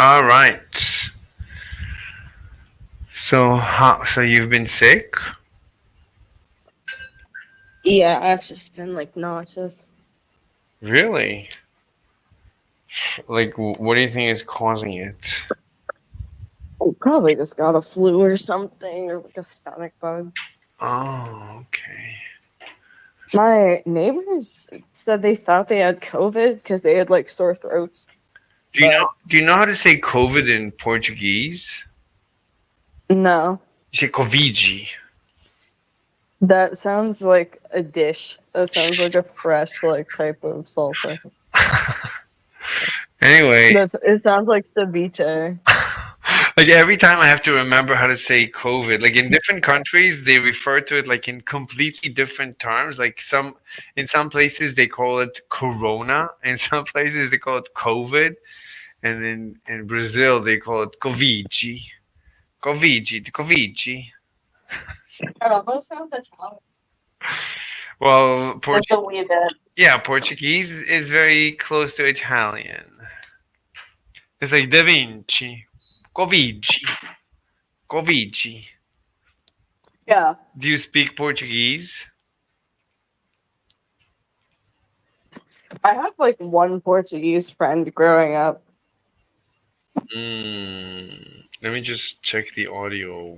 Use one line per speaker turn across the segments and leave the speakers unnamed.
All right. So you've been sick?
Yeah, I've just been like nauseous.
Really? Like, what do you think is causing it?
Probably just got a flu or something, or like a stomach bug.
Oh, okay.
My neighbors said they thought they had COVID because they had like sore throats.
Do you know?
But
Do you know how to say COVID in Portuguese?
no,
You say Covid.
that sounds like a dish. That sounds like a fresh like type of salsa.
Anyway,
It sounds like ceviche.
like every time I have to remember how to say COVID. Like in different countries, they refer to it like in completely different terms. Like in some places they call it Corona, in some places they call it COVID, and in Brazil they call it Covid. Covid, Covid.
It almost sounds Italian.
Well,
Just a wee bit.
yeah, Portuguese is very close to Italian. It's like Da Vinci, Covid, Covid.
Yeah,
Do you speak Portuguese?
I have like one Portuguese friend growing up.
Let me just check the audio.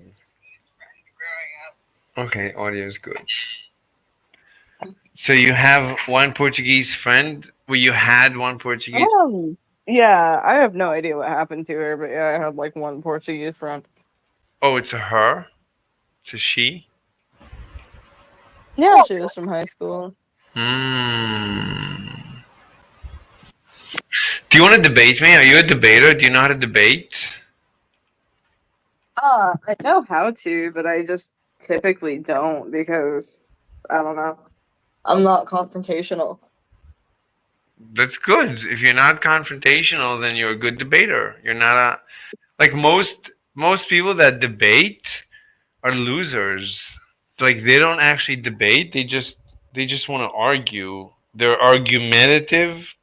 Okay, audio is good. So you have one Portuguese friend? Well, you had one Portuguese.
Yeah, I have no idea what happened to her, but yeah, I had like one Portuguese friend.
Oh, it's a her? It's a she?
Yeah, she was from high school.
Hmm. Do you want to debate me? Are you a debater? Do you know how to debate?
I know how to, but I just typically don't because I don't know. I'm not confrontational.
That's good. If you're not confrontational, then you're a good debater. You're not a like most people that debate are losers. Like they don't actually debate. They just want to argue. They're argumentative,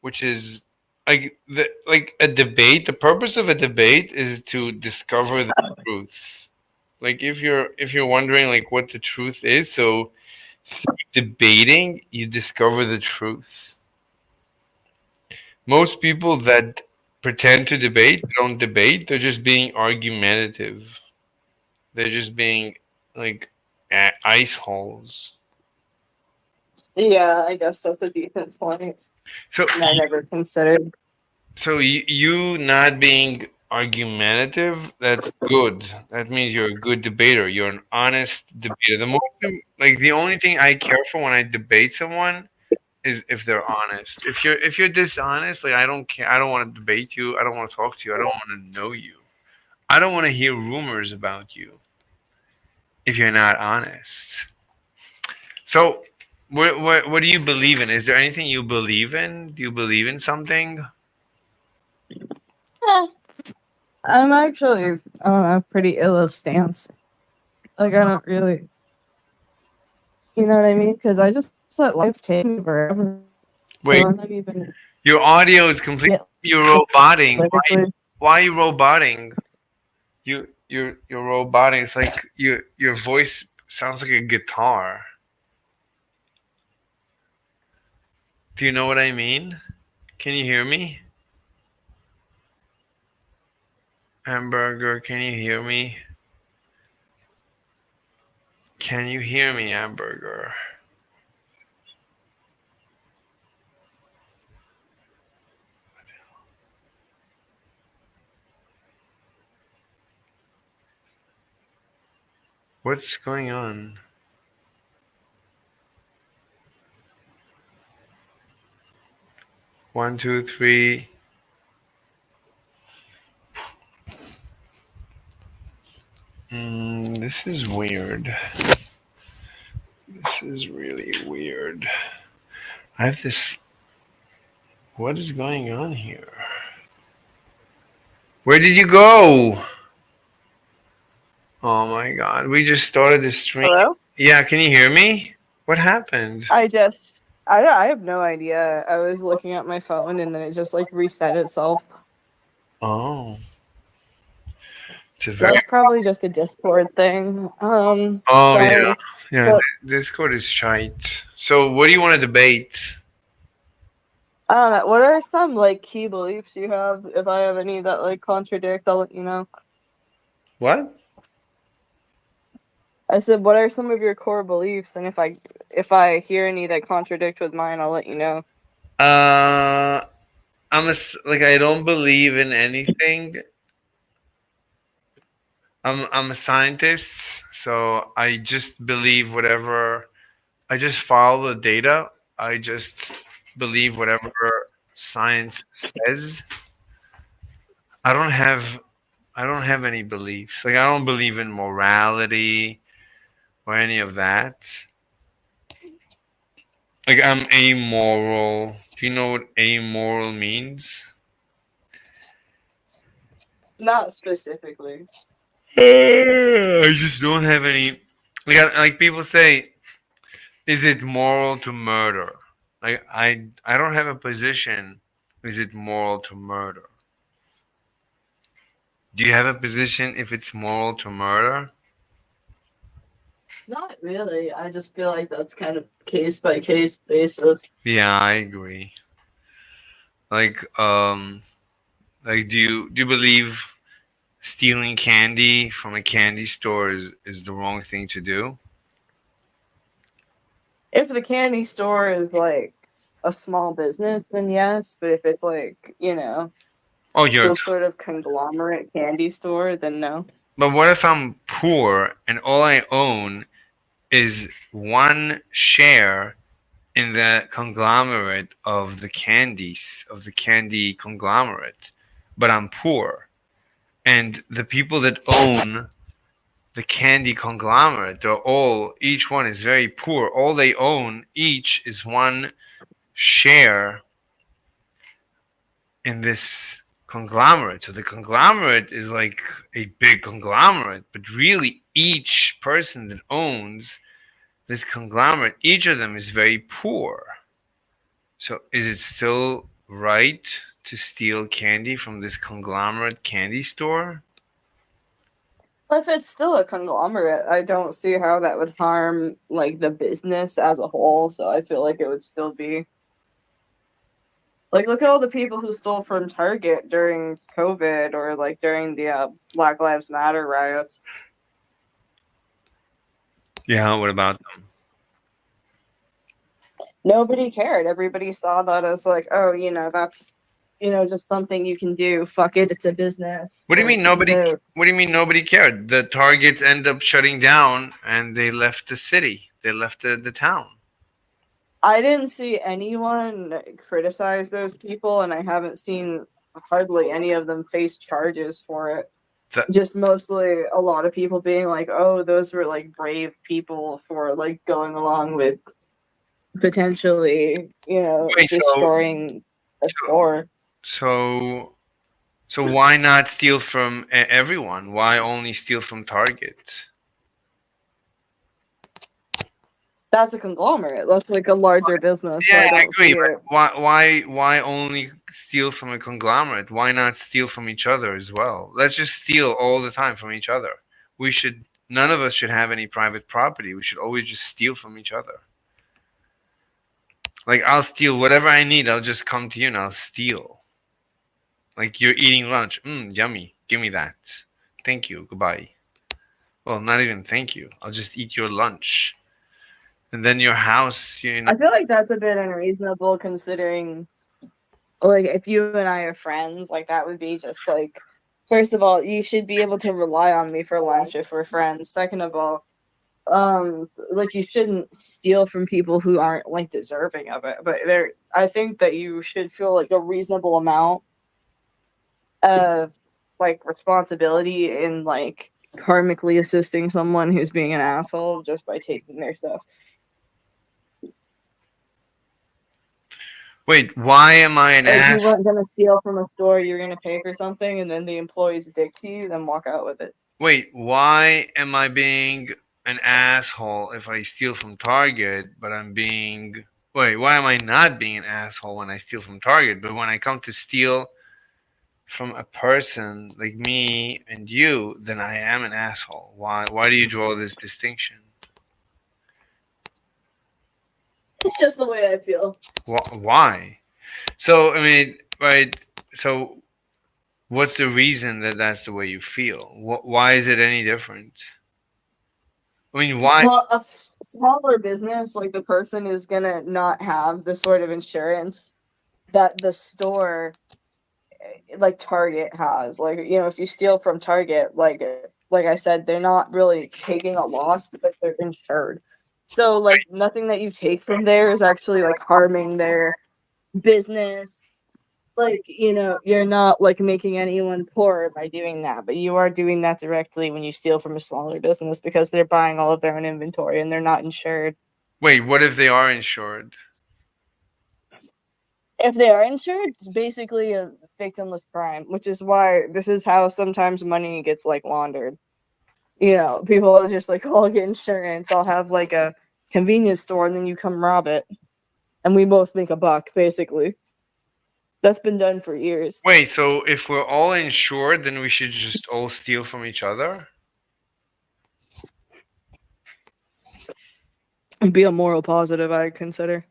which is like a debate. The purpose of a debate is to discover the truth. Like if you're wondering like what the truth is, so through debating you discover the truth. Most people that pretend to debate don't debate. They're just being argumentative. They're just being like ice holes.
Yeah, I guess that's a decent point.
So,
I never considered.
so you not being argumentative, that's good. That means you're a good debater. You're an honest debater. The only thing I care for when I debate someone is if they're honest. If you're dishonest, like I don't care. I don't want to debate you. I don't want to talk to you. I don't want to know you. I don't want to hear rumors about you if you're not honest. So, what do you believe in? Is there anything you believe in? Do you believe in something?
Eh, I'm actually, I don't know, pretty ill of stance. Like, I don't really, you know what I mean? Because I just let life take me forever. So
Wait,
I'm not even
your audio is complete.
get
You're roboting.
politically.
Why are you roboting? You're roboting. It's like your voice sounds like a guitar. Do you know what I mean? Can you hear me? Hamburger, can you hear me? Can you hear me, Hamburger? What's going on? 1, 2, 3. This is weird. This is really weird. I have this. What is going on here? Where did you go? Oh my god. We just started the stream.
Hello?
Yeah, can you hear me? What happened?
I have no idea. I was looking at my phone and then it just like reset itself.
Oh, it's a very.
That's probably just a Discord thing.
Oh yeah,
Sorry.
yeah.
But
Discord is shite. So what do you want to debate?
I don't know. What are some like key beliefs you have? If I have any that like contradict, I'll let you know.
What?
I said, what are some of your core beliefs? And if I hear any that contradict with mine, I'll let you know.
Uh, like I don't believe in anything. I'm a scientist, so I just believe whatever. I just follow the data. I just believe whatever science says. I don't have I don't have any beliefs. Like I don't believe in morality or any of that. Like I'm amoral. Do you know what amoral means?
Not specifically.
I just don't have any. Like people say, is it moral to murder? Like I don't have a position. Is it moral to murder? Do you have a position if it's moral to murder?
Not really. I just feel like that's kind of case by case basis.
Yeah, I agree. Like like do you believe stealing candy from a candy store is the wrong thing to do?
If the candy store is like a small business, then yes. But if it's like,
Oh, you're.
some sort of conglomerate candy store, then no.
But what if I'm poor and all I own is one share in the conglomerate of the candies of the candy conglomerate, but I'm poor, and the people that own the candy conglomerate, they're all each one is very poor. All they own each is one share in this conglomerate. So the conglomerate is like a big conglomerate, but really each person that owns this conglomerate, each of them is very poor. So is it still right to steal candy from this conglomerate candy store?
If it's still a conglomerate, I don't see how that would harm like the business as a whole. So I feel like it would still be like look at all the people who stole from Target during COVID or like during the Black Lives Matter riots.
Yeah, what about them?
Nobody cared. Everybody saw that as like, oh, that's just something you can do. Fuck it, it's a business.
What do you
Like
mean nobody?
so
What do you mean nobody cared? The Targets end up shutting down, and they left the city. They left the town.
I didn't see anyone criticize those people, and I haven't seen hardly any of them face charges for it.
The,
Just mostly a lot of people being like, oh, those were like brave people for like going along with potentially,
wait,
destroying a store.
so so why not steal from everyone? Why only steal from Target?
That's a conglomerate. That's like a larger business, so
Yeah,
I
I
don't
agree.
see
But
it.
why only steal from a conglomerate? Why not steal from each other as well? Let's just steal all the time from each other. We should. None of us should have any private property. We should always just steal from each other. Like I'll steal whatever I need. I'll just come to you and I'll steal. Like you're eating lunch. Yummy. Give me that. Thank you. Goodbye. Well, not even thank you. I'll just eat your lunch. And then your house,
I feel like that's a bit unreasonable considering like if you and I are friends, like that would be just like first of all, you should be able to rely on me for lunch if we're friends. Second of all, like you shouldn't steal from people who aren't like deserving of it. But there I think that you should feel like a reasonable amount of like responsibility in like karmically assisting someone who's being an asshole just by taking their stuff.
wait, why am I an
Like you
ass?
weren't gonna steal from a store, you're gonna pay for something, and then the employee's a dick to you, then walk out with it.
Wait, why am I being an asshole if I steal from Target, but I'm being. Wait, why am I not being an asshole when I steal from Target, but when I come to steal from a person like me and you, then I am an asshole. Why do you draw this distinction?
It's just the way I feel.
Why? So I mean, right? So what's the reason that that's the way you feel? Why is it any different? I mean, why?
Well, a smaller business, like the person is gonna not have the sort of insurance that the store, like Target, has. Like, you know, if you steal from Target, like I said, they're not really taking a loss because they're insured. So like nothing that you take from there is actually like harming their business. Like, you know, you're not like making anyone poor by doing that, but you are doing that directly when you steal from a smaller business because they're buying all of their own inventory and they're not insured.
Wait, what if they are insured?
If they are insured, it's basically a victimless crime, which is why this is how sometimes money gets like laundered. You know, people are just like, oh, I'll get insurance, I'll have like a convenience store, and then you come rob it. And we both make a buck, basically. That's been done for years.
Wait, so if we're all insured, then we should just all steal from each other?
It'd be a moral positive, I consider.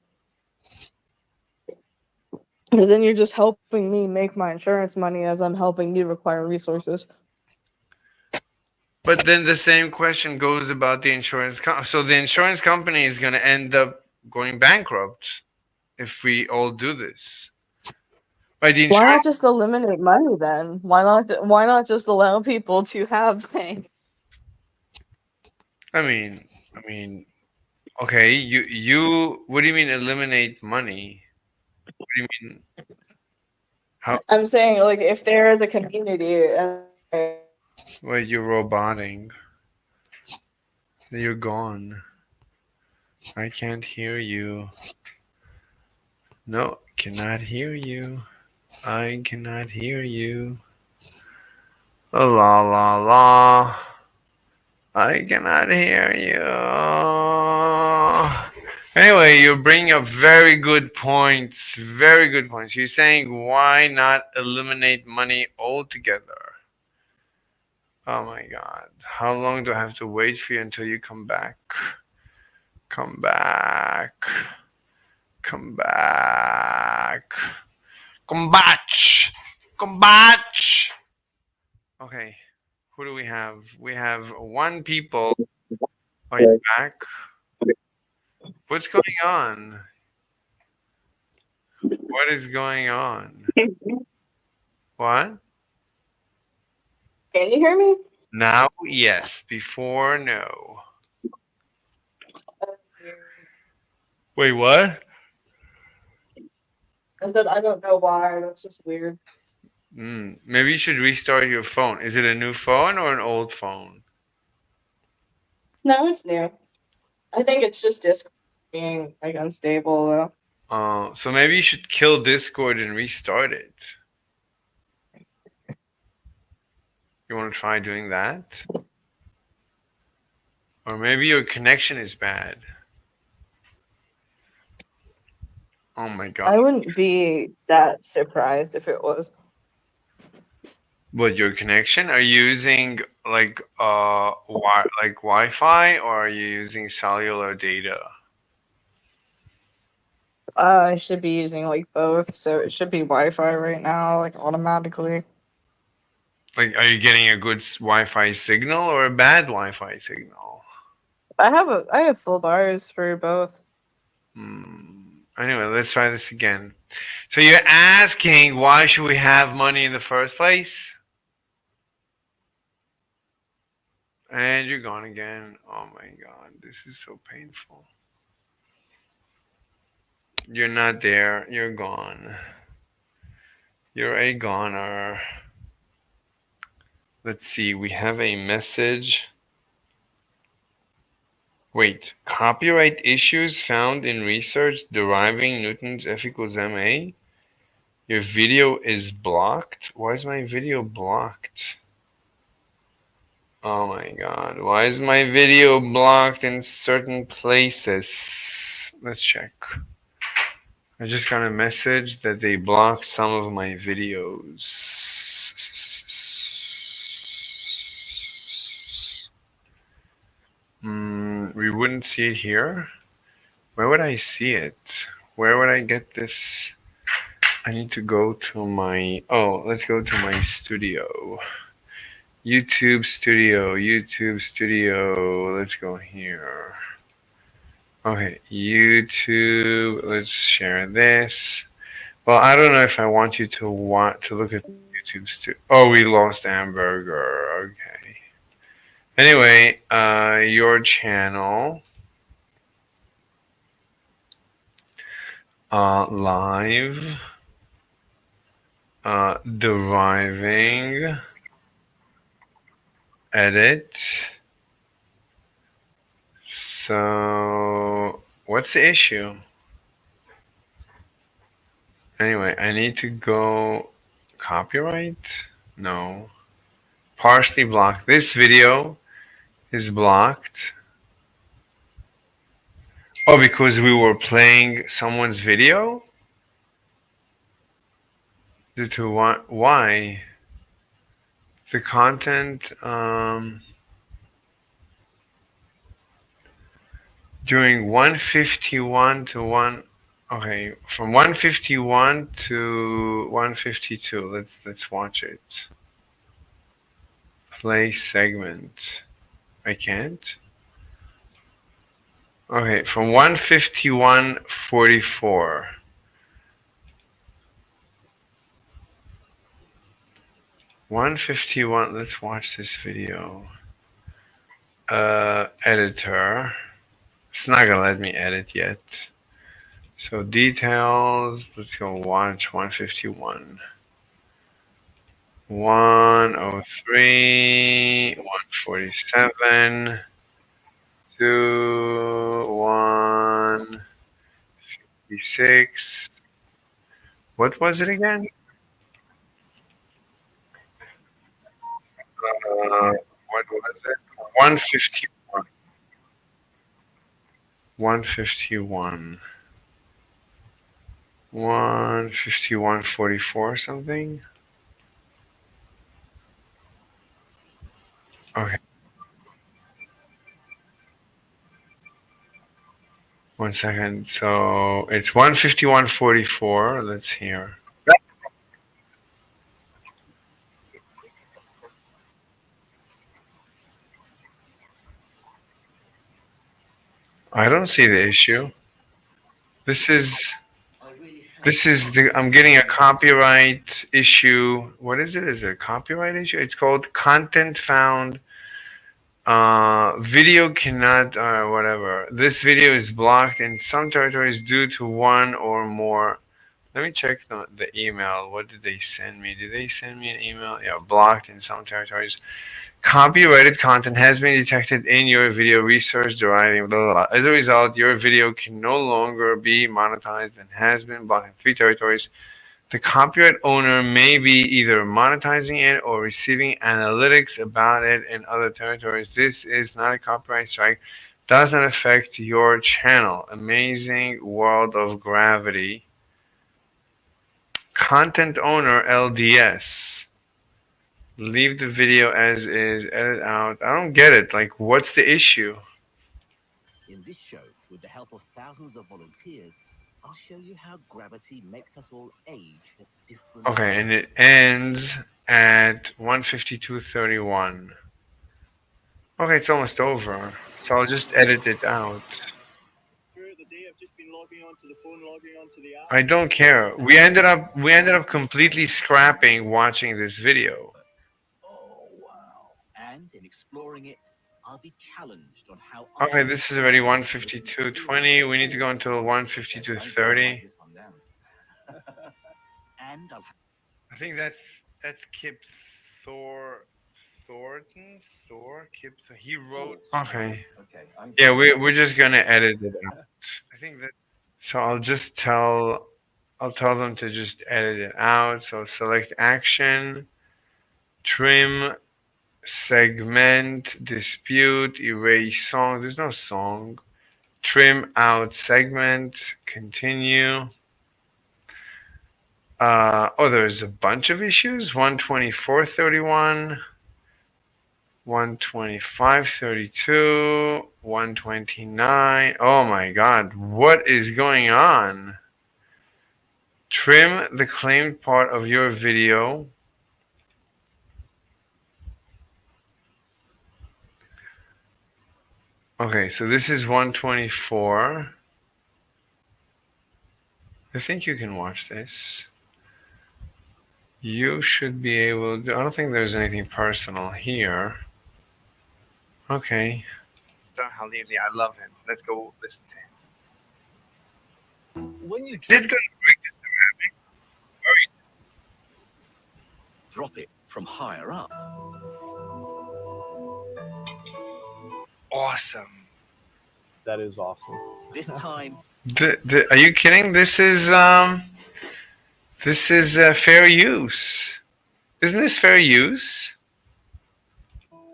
Because then you're just helping me make my insurance money as I'm helping you acquire resources.
But then the same question goes about the insurance so the insurance company is going to end up going bankrupt if we all do this. Right, the
Why
insurance
not just eliminate money then? Why not just allow people to have things?
I mean okay, you what do you mean eliminate money? What do you mean how
I'm saying, like, if there is a community and
wait, you're roboting. You're gone. I can't hear you. No, cannot hear you. I cannot hear you. La la la. I cannot hear you. Anyway, you're bringing up very good points. Very good points. You're saying why not eliminate money altogether? Oh my God. How long do I have to wait for you until you come back? Come back. Come back. Come back. Come back. Okay. Who do we have? We have one people. Are you back? What's going on? What is going on? What?
can you hear me?
Now, yes. Before, no. Wait, what?
I said I don't know why. That's just weird.
Maybe you should restart your phone. Is it a new phone or an old phone?
No, it's new. I think it's just Discord being like unstable though.
So maybe you should kill Discord and restart it. You want to try doing that? Or maybe your connection is bad. Oh my God.
I wouldn't be that surprised if it was.
What, your connection? Are you using like like Wi-Fi or are you using cellular data?
I should be using like both, so it should be Wi-Fi right now, like automatically.
Like, are you getting a good Wi-Fi signal or a bad Wi-Fi signal?
I have full bars for both.
Anyway, let's try this again. So you're asking why should we have money in the first place? And you're gone again. Oh my God, this is so painful. You're not there. You're gone. You're a goner. Let's see. We have a message. Wait. Copyright issues found in research deriving Newton's F equals ma? Your video is blocked? Why is my video blocked? Oh my God. Why is my video blocked in certain places? Let's check. I just got a message that they blocked some of my videos. wouldn't see it here. Where would I see it? Where would I get this? I need to go to my. Oh, let's go to my studio. YouTube Studio. YouTube Studio. Let's go here. Okay, YouTube. Let's share this. Well, I don't know if I want you to look at YouTube Studio. Oh, we lost Hamburger. Okay. Anyway, your channel. Live. Deriving. Edit. So, what's the issue? Anyway, I need to go copyright? No. Partially blocked. This video is blocked. Oh, because we were playing someone's video? Due to what? Why? The content, during 151 to 1, okay, from 151 to 152. Let's watch it. Play segment. I can't. Okay, from 151:44. 151. Let's watch this video. Editor. It's not gonna let me edit yet. So details. Let's go watch 151. 103, 147, 2, 156. What was it again? What was it? 151. 151. 151:44 something. Okay. 1 second. So it's 151:44. Let's hear. I don't see the issue. This is I'm getting a copyright issue. What is it? Is it a copyright issue? It's called content found. Video cannot, whatever. This video is blocked in some territories due to one or more. Let me check the email. What did they send me? Did they send me an email? Yeah, blocked in some territories. Copyrighted content has been detected in your video research deriving blah, blah, blah. As a result, your video can no longer be monetized and has been blocked in 3 territories. The copyright owner may be either monetizing it or receiving analytics about it in other territories. This is not a copyright strike. Does not affect your channel. Amazing world of gravity. Content owner LDS. Leave the video as is, edit out. I don't get it. Like, what's the issue?
In this show, with the help of thousands of volunteers, I'll show you how gravity makes us all age at different
Okay, and it ends at 152:31. Okay, it's almost over. So I'll just edit it out. I don't care. We ended up completely scrapping watching this video.
Oh wow! And in exploring it, I'll be challenged on how.
Okay, this is already 152:20. We need to go until 152:30.
And
I think that's Kip Thornton. He wrote. Okay. Yeah, we're just gonna edit it out. I think that. So I'll tell them to just edit it out. So select action, trim, segment, dispute, erase song. There's no song. Trim out segment, continue. There's a bunch of issues. 124:31. 125.32, 129. Oh my God, what is going on? Trim the claimed part of your video. Okay, so this is 124. I think you can watch this. You should be able to. I don't think there's anything personal here. Okay. Halili, I love him. Let's go listen to him.
When you
Did go break this ceramic?
drop it from higher up,
Awesome.
That is awesome.
this time
Are you kidding? This is fair use. Isn't this fair use?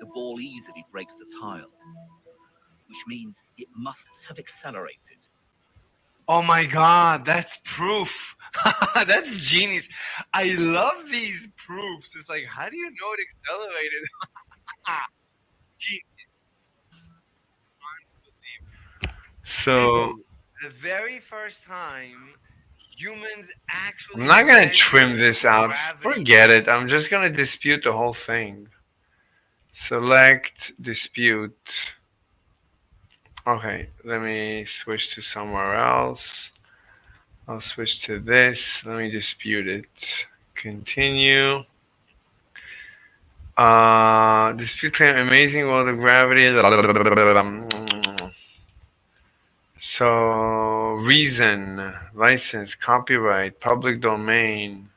the ball easily breaks the tile, which means it must have accelerated.
Oh my God, that's proof. That's genius. I love these proofs. It's like, how do you know it accelerated? Genius. So the very first time humans actually. I'm not gonna trim this out. Forget it. I'm just gonna dispute the whole thing. Select dispute. Okay, let me switch to somewhere else. I'll switch to this. Let me dispute it. Continue. Dispute claim amazing world of gravity. So reason, license, copyright, public domain.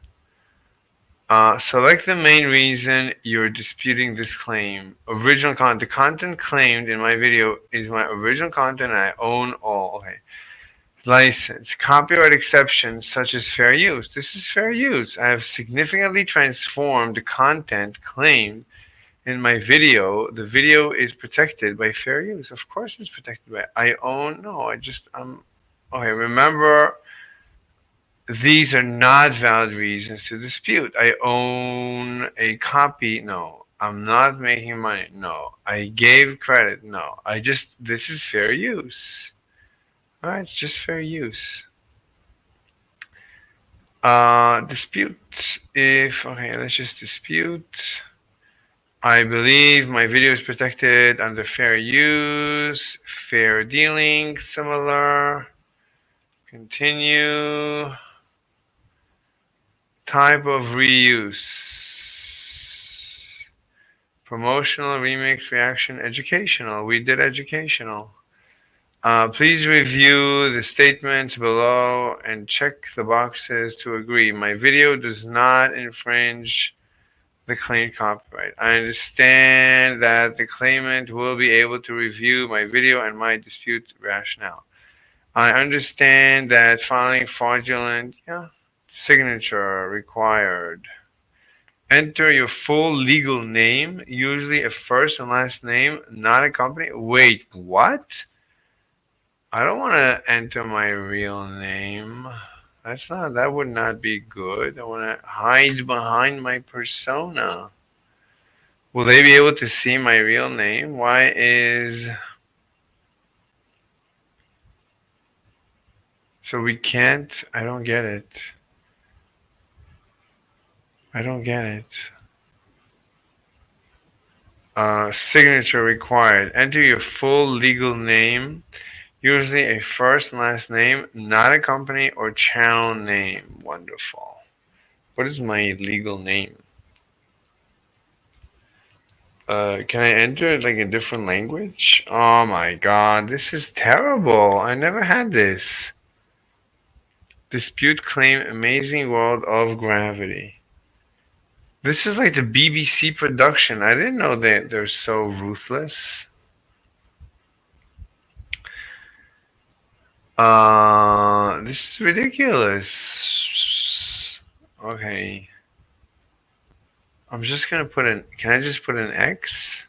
Select the main reason you're disputing this claim. Original content. The content claimed in my video is my original content and I own all. Okay. License. Copyright exceptions such as fair use. This is fair use. I have significantly transformed the content claimed in my video. The video is protected by fair use. Of course it's protected by I own. No, okay, remember, these are not valid reasons to dispute. I own a copy. No. I'm not making money. No. I gave credit. No. This is fair use. All right, it's just fair use. Dispute. Okay, let's just dispute. I believe my video is protected under fair use, fair dealing, similar. Continue. Type of reuse. Promotional, remix, reaction, educational. We did educational. Please review the statements below and check the boxes to agree. My video does not infringe the claimed copyright. I understand that the claimant will be able to review my video and my dispute rationale. I understand that filing fraudulent signature required. Enter your full legal name, usually a first and last name, not a company. Wait, what? I don't want to enter my real name. That would not be good. I want to hide behind my persona. Will they be able to see my real name? So we can't, I don't get it. I don't get it. Signature required. Enter your full legal name, usually a first and last name, not a company or channel name. Wonderful. What is my legal name? Can I enter it like a different language? Oh my God, this is terrible. I never had this. Dispute claim amazing world of gravity. This is like the BBC production. I didn't know that they're so ruthless. This is ridiculous. Okay. I'm just gonna put can I just put an X?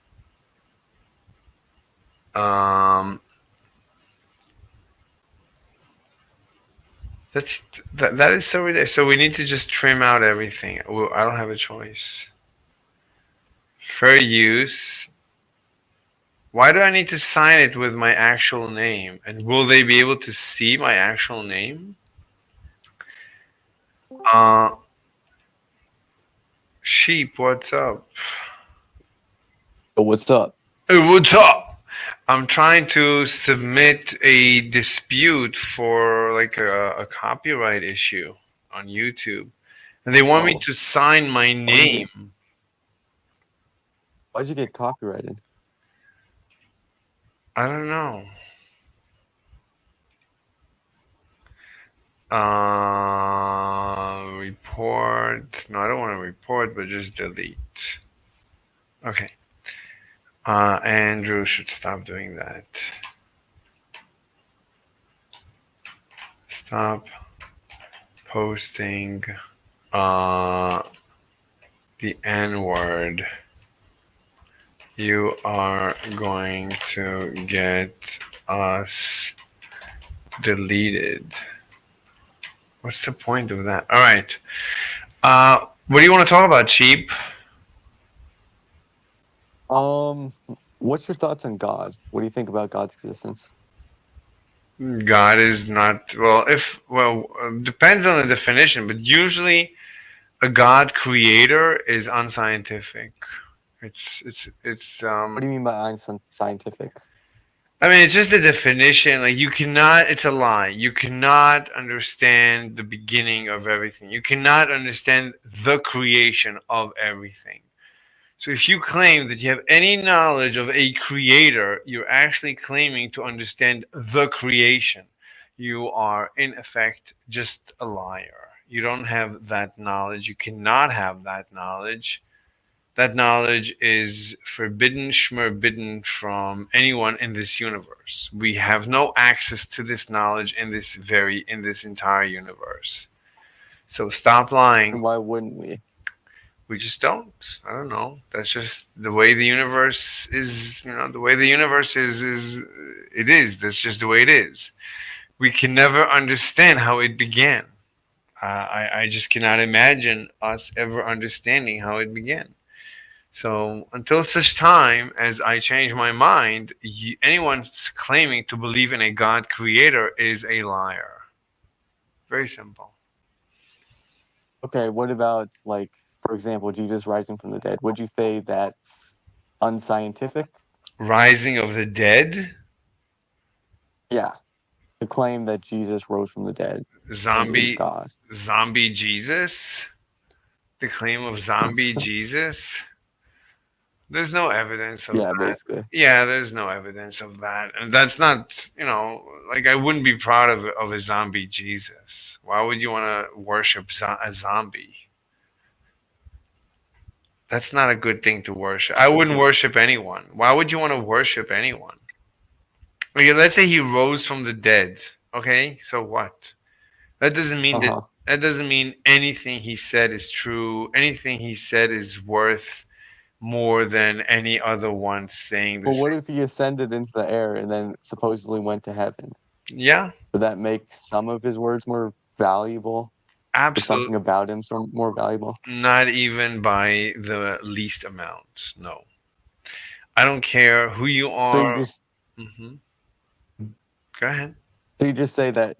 That is so ridiculous. So we need to just trim out everything. I don't have a choice. Fair use. Why do I need to sign it with my actual name? And will they be able to see my actual name? Uh, Sheep, what's up?
Oh, what's up?
Hey, what's up? I'm trying to submit a dispute for like a copyright issue on YouTube. And they want me
Oh.
to sign my name.
Why'd you get copyrighted?
I don't know. Report. No, I don't want to report, but just delete. Okay. Andrew should stop doing that. Stop posting the N word. You are going to get us deleted. What's the point of that? All right. What do you want to talk about, Cheap?
What's your thoughts on God? What do you think about God's existence?
God is not depends on the definition, but usually a God creator is unscientific. It's
What do you mean by unscientific?
I mean, it's just the definition. Like, you cannot, it's a lie. You cannot understand the beginning of everything. You cannot understand the creation of everything. So if you claim that you have any knowledge of a creator, you're actually claiming to understand the creation. You are, in effect, just a liar. You don't have that knowledge. You cannot have that knowledge. That knowledge is forbidden, schmerbidden from anyone in this universe. We have no access to this knowledge in this entire universe. So stop
And
lying.
why wouldn't we?
We just don't. I don't know. That's just the way the universe is. The way the universe is it is. That's just the way it is. We can never understand how it began. I just cannot imagine us ever understanding how it began. So until such time as I change my mind, anyone claiming to believe in a God creator is a liar. Very simple.
Okay, what about, like, for example, Jesus rising from the dead? Would you say that's unscientific?
Rising of the dead?
Yeah. The claim that Jesus rose from the dead and is
Zombie
God.
zombie Jesus? The claim of zombie Jesus? There's no evidence of
Yeah,
that.
basically.
Yeah, there's no evidence of that. And that's not, like, I wouldn't be proud of a zombie Jesus. Why would you want to worship a zombie? That's not a good thing to worship. I wouldn't worship anyone. Why would you want to worship anyone? Okay, let's say he rose from the dead. Okay, so what? That doesn't mean
Uh-huh.
that doesn't mean anything he said is true. Anything he said is worth more than any other one saying the
But
same.
what if he ascended into the air and then supposedly went to heaven?
Yeah,
Would that make some of his words more valuable? Or
absolutely.
something about him more valuable?
Not even by the least amount. No. I don't care who you
So you
are.
just
hmm Go ahead.
so you just say that,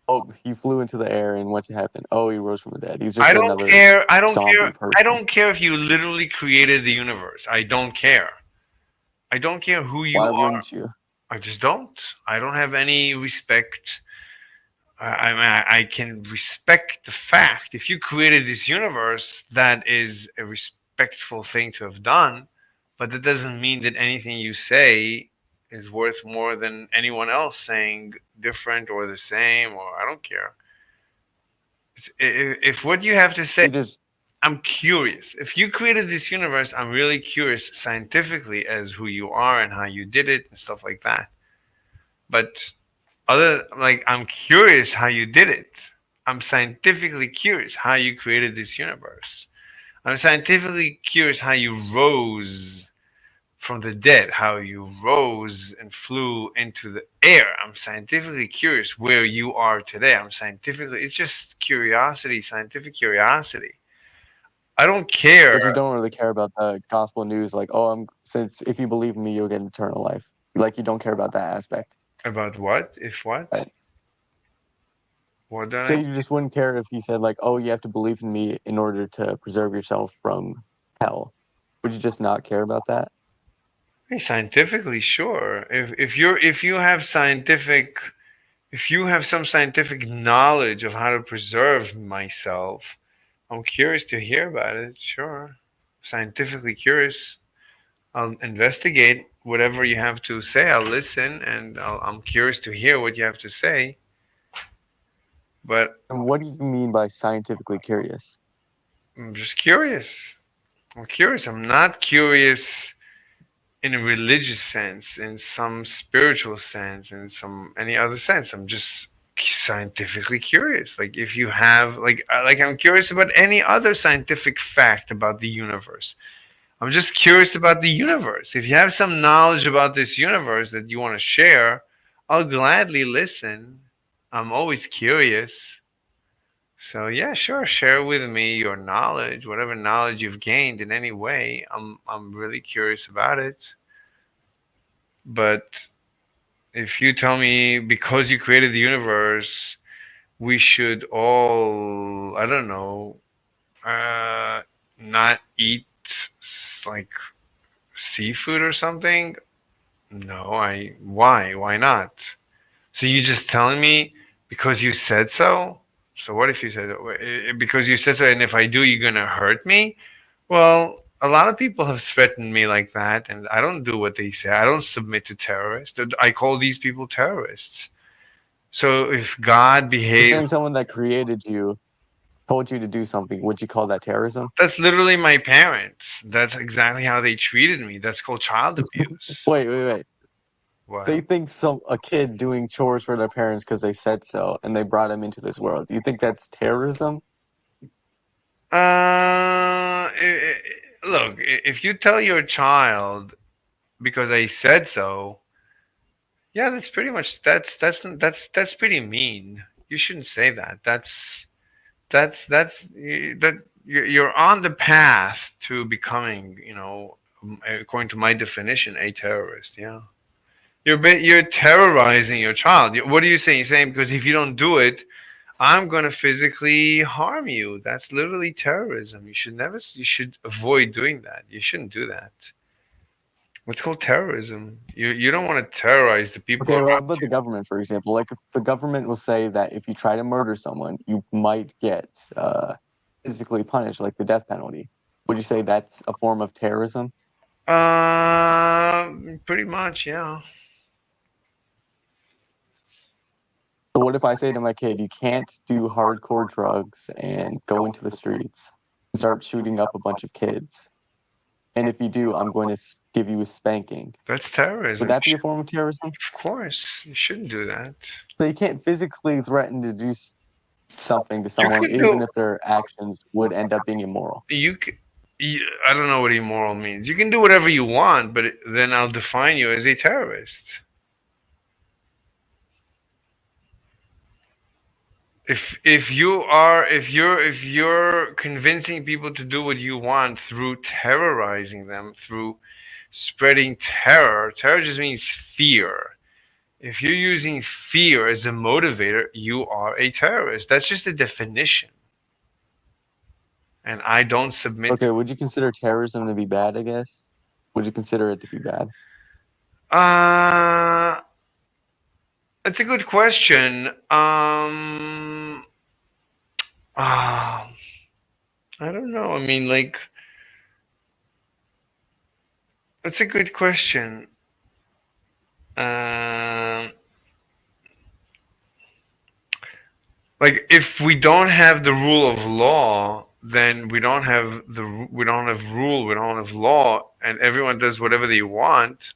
oh, he flew into the air and went to heaven. Oh, he rose from the dead. He's just
I don't
another
care.
zombie person.
I don't care if you literally created the universe. I don't care. I don't care who you
Why
are.
wouldn't you?
I just don't. I don't have any respect. I mean, I can respect the fact if you created this universe, that is a respectful thing to have done, but that doesn't mean that anything you say is worth more than anyone else saying different or the same, or I don't care. If what you have to say,
You just
I'm curious. If you created this universe, I'm really curious scientifically as who you are and how you did it and stuff like that. But I'm curious how you did it. I'm scientifically curious how you created this universe. I'm scientifically curious how you rose from the dead, how you rose and flew into the air. I'm scientifically curious where you are today. It's just curiosity, scientific curiosity. I don't care.
But you don't really care about the gospel news, like, oh, since if you believe in me, you'll get eternal life. Like, you don't care about that aspect.
About what? If what?
Right.
What did
So
I?
you just wouldn't care if he said, like, oh, you have to believe in me in order to preserve yourself from hell. Would you just not care about that?
Hey, scientifically, sure. If you have scientific, if you have some scientific knowledge of how to preserve myself, I'm curious to hear about it. Sure, scientifically curious. I'll investigate whatever you have to say. I'll listen, and I'm curious to hear what you have to say. But
And what do you mean by scientifically curious?
I'm just curious. I'm curious. I'm not curious in a religious sense, in some spiritual sense, in some any other sense. I'm just scientifically curious. Like if you have like I'm curious about any other scientific fact about the universe. I'm just curious about the universe. If you have some knowledge about this universe that you want to share, I'll gladly listen. I'm always curious. So yeah, sure, share with me your knowledge, whatever knowledge you've gained in any way. I'm really curious about it. But if you tell me because you created the universe, we should all, I don't know, uh, not eat like seafood or something. No, why not? So you just telling me because you said so? So what if you said because you said so, and if I do, you're gonna hurt me? Well, a lot of people have threatened me like that, and I don't do what they say. I don't submit to terrorists. I call these people terrorists. So if God
You're
behaves,
saying someone that created you told you to do something, would you call that terrorism?
that's literally my parents. That's exactly how they treated me. That's called child abuse.
Wait. So you
What?
think a kid doing chores for their parents because they said so and they brought him into this world? Do you think that's terrorism?
Look, if you tell your child because I said so, yeah, that's pretty much that's pretty mean. You shouldn't say that. That you're on the path to becoming, according to my definition, a terrorist. Yeah, you're terrorizing your child. What are you saying? You're saying because if you don't do it, I'm going to physically harm you. That's literally terrorism. You should avoid doing that. You shouldn't do that. What's called terrorism? You don't want to terrorize the people
Okay, what
around
about the
you.
government, for example? Like, if the government will say that if you try to murder someone, you might get physically punished, like the death penalty. Would you say that's a form of terrorism?
Pretty much, yeah.
So what if I say to my kid, you can't do hardcore drugs and go into the streets, start shooting up a bunch of kids, and if you do, I'm going to give you a spanking.
That's
Would
terrorism.
that be a form of terrorism?
Of course, you shouldn't do that.
So you can't physically threaten to do something to
You
someone,
can
even
do
if their actions would end up being immoral.
you. c- I don't know what immoral means. You can do whatever you want, but then I'll define you as a terrorist. If you're convincing people to do what you want through terrorizing them, through spreading terror, terror just means fear. If you're using fear as a motivator, you are a terrorist. That's just a definition. And I don't submit
Okay, would you consider terrorism to be bad, I guess? Would you consider it to be bad?
uh it's a good question. Uh, I don't know. I mean, like, that's a good question. Um, like, if we don't have the rule of law, then we don't have rule, we don't have law, and everyone does whatever they want.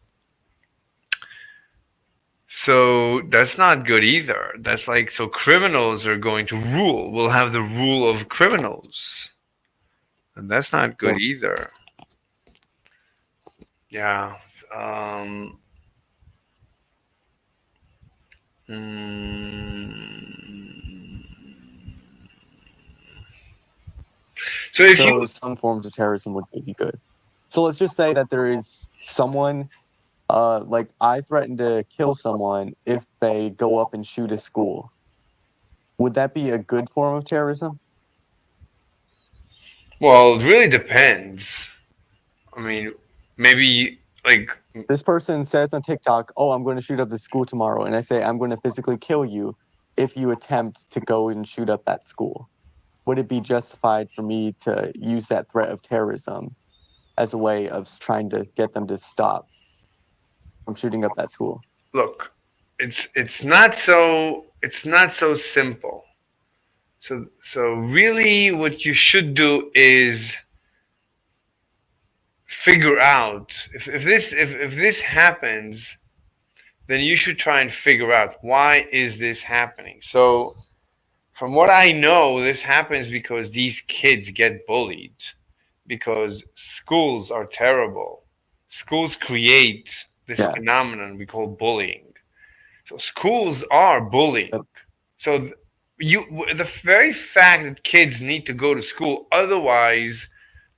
So that's not good either. That's like so criminals are going to rule. We'll have the rule of criminals, and that's not
Yeah.
good either. Yeah. Um, mm, So if
So
you
some forms of terrorism would be good. So let's just say that there is someone, like I threaten to kill someone if they go up and shoot a school. Would that be a good form of terrorism?
well, it really depends. I mean, maybe like
This person says on TikTok, "Oh, I'm going to shoot up the school tomorrow," and I say, "I'm going to physically kill you if you attempt to go and shoot up that school." Would it be justified for me to use that threat of terrorism as a way of trying to get them to stop from shooting up that school?
look, it's not so simple. So really, what you should do is figure out if this happens, then you should try and figure out why is this happening. So from what I know, this happens because these kids get bullied, because schools are terrible. Schools create this
Yeah.
phenomenon we call bullying. So schools are bullying.
Yep.
So the very fact that kids need to go to school, otherwise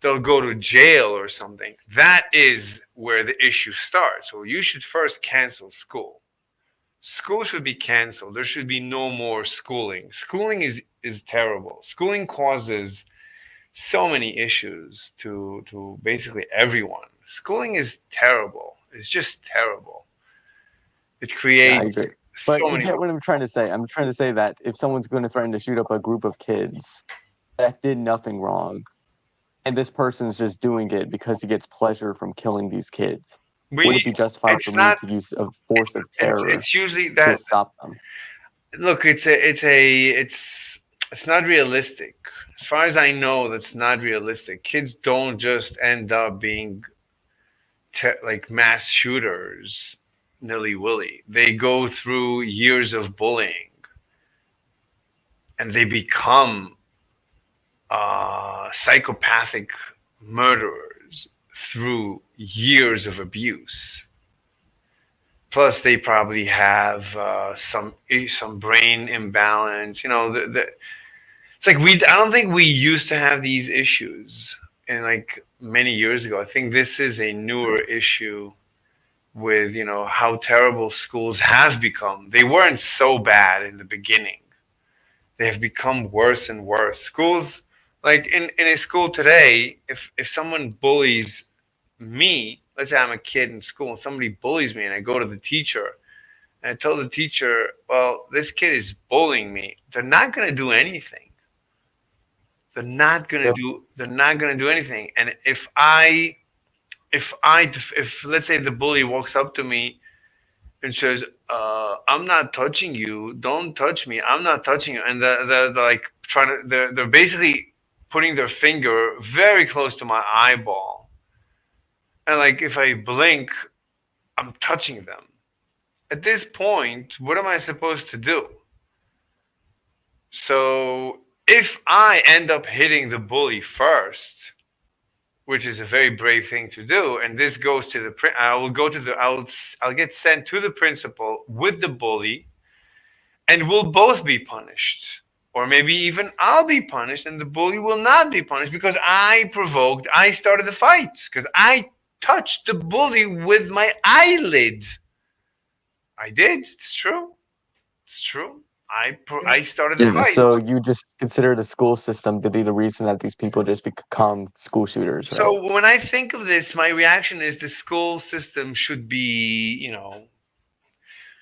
they'll go to jail or something. That is where the issue starts. So you should first cancel school. School should be canceled. There should be no more schooling. Schooling is terrible. Schooling causes so many issues to basically everyone. Schooling is terrible. It's just terrible. It
Yeah, I
creates
agree.
so
But you
many.
get what I'm trying to say. I'm trying to say that if someone's going to threaten to shoot up a group of kids that did nothing wrong, and this person's just doing it because he gets pleasure from killing these kids, would it be justified
It's
for me
not.
to use a force of terror
It's usually
to
that.
stop them?
Look, it's not realistic. As far as I know, that's not realistic. Kids don't just end up being like mass shooters nilly willy. They go through years of bullying, and they become psychopathic murderers through years of abuse. Plus, they probably have some brain imbalance. It's like I don't think we used to have these issues in like many years ago. I think this is a newer issue with how terrible schools have become. They weren't so bad in the beginning. They have become worse and worse. Schools, like in a school today, if someone bullies me, let's say I'm a kid in school and somebody bullies me and I go to the teacher and I tell the teacher, well, this kid is bullying me, they're not going to do anything.
Yep.
They're not going to do anything. And if let's say the bully walks up to me and says, I'm not touching you, don't touch me, I'm not touching you, and they're like trying to, they're basically putting their finger very close to my eyeball, and like if I blink, I'm touching them. At this point, what am I supposed to do? So if I end up hitting the bully first, which is a very brave thing to do, and this goes to the I will go to the I'll get sent to the principal with the bully, and we'll both be punished. Or maybe even I'll be punished and the bully will not be punished because I started the fight, because I touched the bully with my eyelid. I did. It's true. It's true. I started the fight.
So you just consider the school system to be the reason that these people just become school shooters, right?
So when I think of this, my reaction is the school system should be,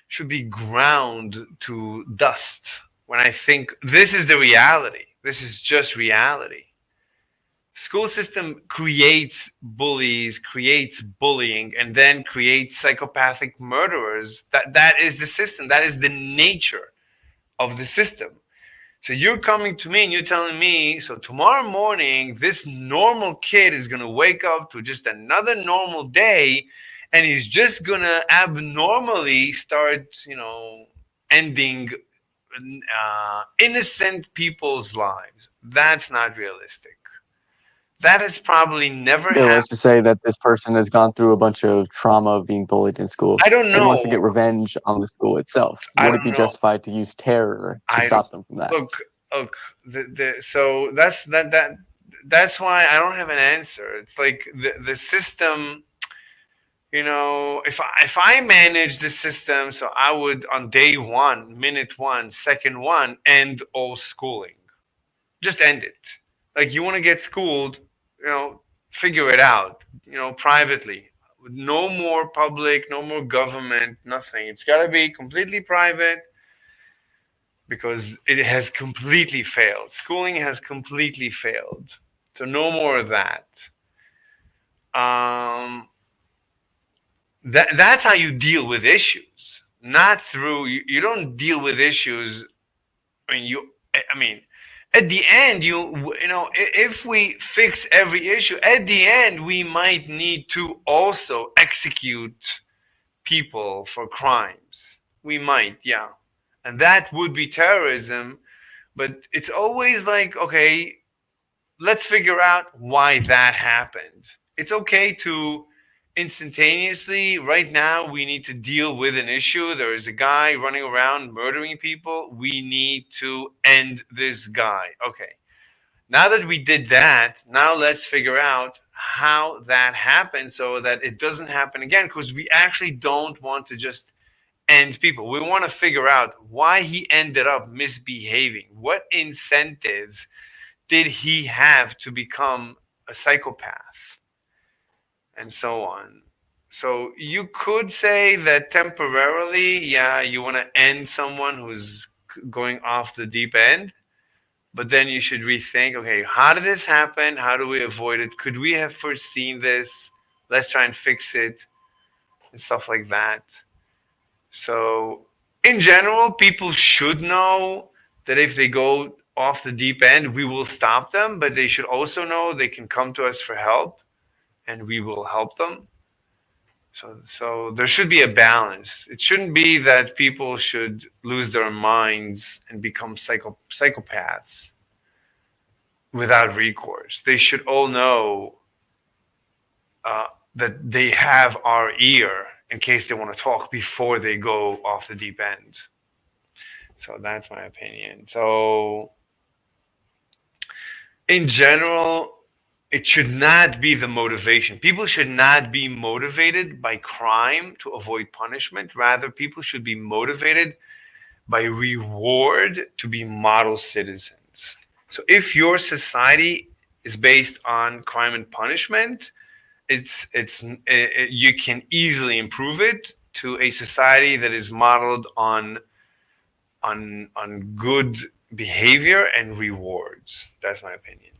should be ground to dust. When I think this is the reality, this is just reality. School system creates bullies, creates bullying, and then creates psychopathic murderers. That is the system. That is the nature of the system. So you're coming to me and you're telling me, so tomorrow morning, this normal kid is going to wake up to just another normal day, and he's just going to abnormally start, ending innocent people's lives. That's not realistic. That has probably never
Yeah,
happened.
let's just say that this person has gone through a bunch of trauma of being bullied in school
I don't
and wants to
know.
get revenge on the school itself.
I
Would it
don't
be
know.
justified to use terror to
I
stop them from that?
Look, so that's that that's why I don't have an answer. It's like the system. If I manage the system, so I would on day one, minute one, second one, end all schooling. Just end it. Like you want to get schooled, figure it out, privately. No more public, no more government, nothing. It's got to be completely private because it has completely failed. Schooling has completely failed. So no more of that. Um, that's how you deal with issues, not through you don't deal with issues. I mean, at the end, if we fix every issue, at the end we might need to also execute people for crimes. We might, yeah, and that would be terrorism. But it's always like, okay, let's figure out why that happened. It's okay to instantaneously, right now, we need to deal with an issue. There is a guy running around murdering people. We need to end this guy. Okay. Now that we did that, now let's figure out how that happened so that it doesn't happen again, because we actually don't want to just end people. We want to figure out why he ended up misbehaving. What incentives did he have to become a psychopath, and so on. So you could say that temporarily, yeah, you want to end someone who's going off the deep end, but then you should rethink, okay, how did this happen? How do we avoid it? Could we have foreseen this? Let's try and fix it and stuff like that. So in general, people should know that if they go off the deep end, we will stop them, but they should also know they can come to us for help and we will help them. So there should be a balance. It shouldn't be that people should lose their minds and become psychopaths without recourse. They should all know that they have our ear in case they want to talk before they go off the deep end. So that's my opinion. So in general, it should not be the motivation. People should not be motivated by crime to avoid punishment. Rather, people should be motivated by reward to be model citizens. So if your society is based on crime and punishment, you can easily improve it to a society that is modeled on good behavior and rewards. That's my opinion.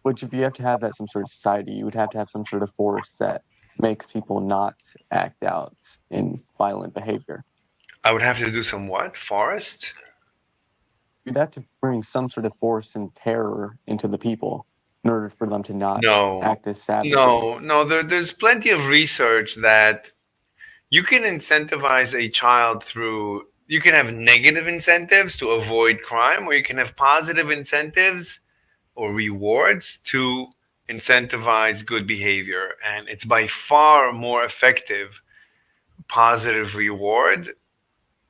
Which, if you have to have that some sort of society, you would have to have some sort of force that makes people not act out in violent behavior.
I would have to do some what? Forest?
You'd have to bring some sort of force and terror into the people in order for them to not
No.
act as savages.
No. There's plenty of research that you can incentivize a child through. You can have negative incentives to avoid crime, or you can have positive incentives or rewards to incentivize good behavior. And it's by far more effective positive reward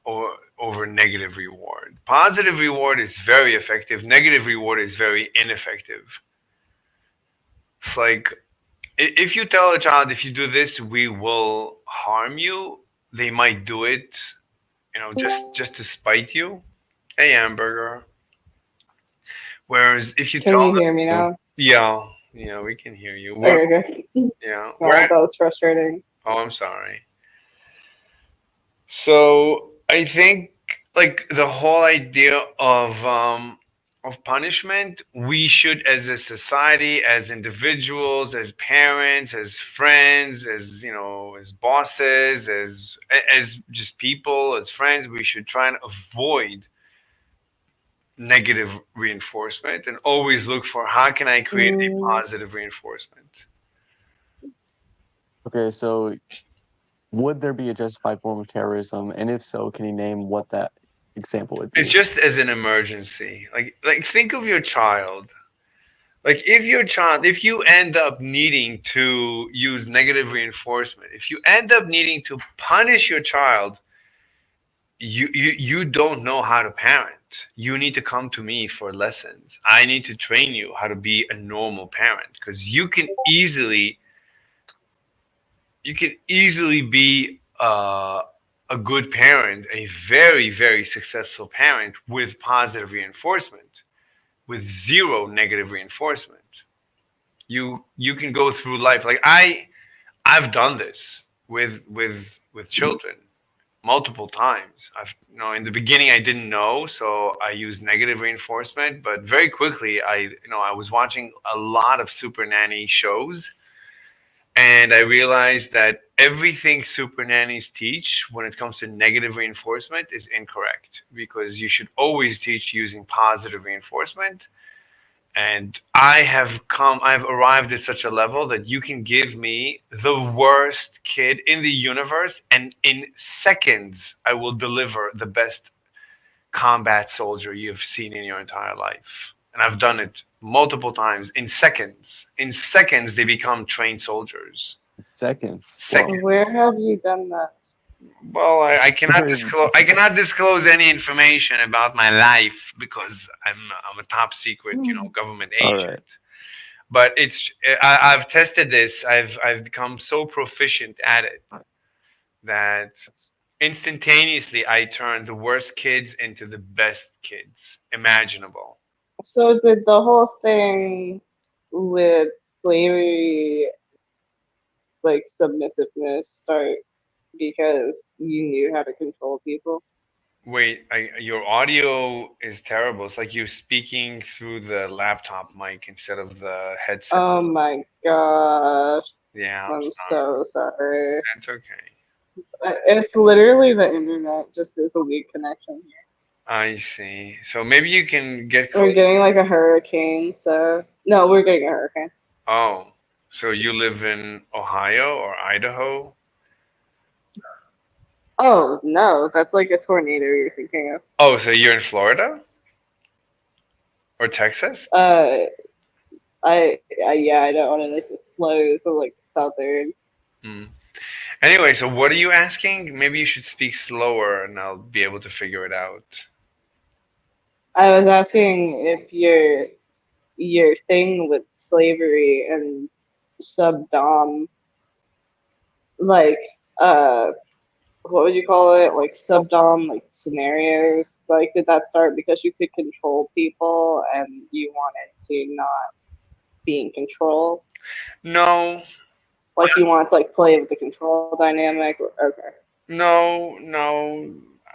or over negative reward. Positive reward is very effective. Negative reward is very ineffective. It's like if you tell a child, if you do this, we will harm you, they might do it, just to spite you. Hey, hamburger. Whereas if you
Can
tell
you
them,
hear me now?
yeah, we can hear you.
Okay, good.
Yeah.
Wow, that was frustrating.
Oh, I'm sorry. So I think like the whole idea of punishment, we should, as a society, as individuals, as parents, as friends, as bosses, as just people, as friends, we should try and avoid negative reinforcement and always look for how can I create a positive reinforcement.
Okay, so would there be a justified form of terrorism? And if so, can you name what that example would be?
It's just as an emergency. Like think of your child. Like if you end up needing to use negative reinforcement, if you end up needing to punish your child, you don't know how to parent. parent. You need to come to me for lessons. I need to train you how to be a normal parent because you can easily be a good parent, a very, very successful parent with positive reinforcement, with zero negative reinforcement. You can go through life like I've done this with children multiple times. In the beginning I didn't know, so I used negative reinforcement, but very quickly I was watching a lot of super nanny shows, and I realized that everything super nannies teach when it comes to negative reinforcement is incorrect because you should always teach using positive reinforcement. And I've arrived at such a level that you can give me the worst kid in the universe, and in seconds, I will deliver the best combat soldier you've seen in your entire life. And I've done it multiple times. In seconds. In seconds, they become trained soldiers.
Seconds.
Seconds.
Where have you done that?
Well, I cannot disclose. I cannot disclose any information about my life because I'm a top secret, government
All
agent.
right.
But I've tested this. I've become so proficient at it that instantaneously I turn the worst kids into the best kids imaginable.
So did the whole thing with slavery, like submissiveness, start because you knew how to control people?
Wait, your audio is terrible. It's like you're speaking through the laptop mic instead of the headset.
Oh my gosh.
Yeah,
I'm
sorry.
so sorry.
That's okay.
It's literally the internet just is a weak connection here.
I see. So maybe you can get
We're
close.
getting like a hurricane, so no, we're getting a hurricane.
Oh, so you live in Ohio or Idaho?
Oh no, that's like a tornado you're thinking of.
Oh, so you're in Florida or Texas?
Yeah, I don't want to like disclose or like southern.
Hmm. Anyway, so what are you asking? Maybe you should speak slower and I'll be able to figure it out.
I was asking if your thing with slavery and subdom, like what would you call it? Like subdom, like scenarios. Like did that start because you could control people and you wanted to not be in control?
No,
Like you wanted to like play with the control dynamic? Okay.
no.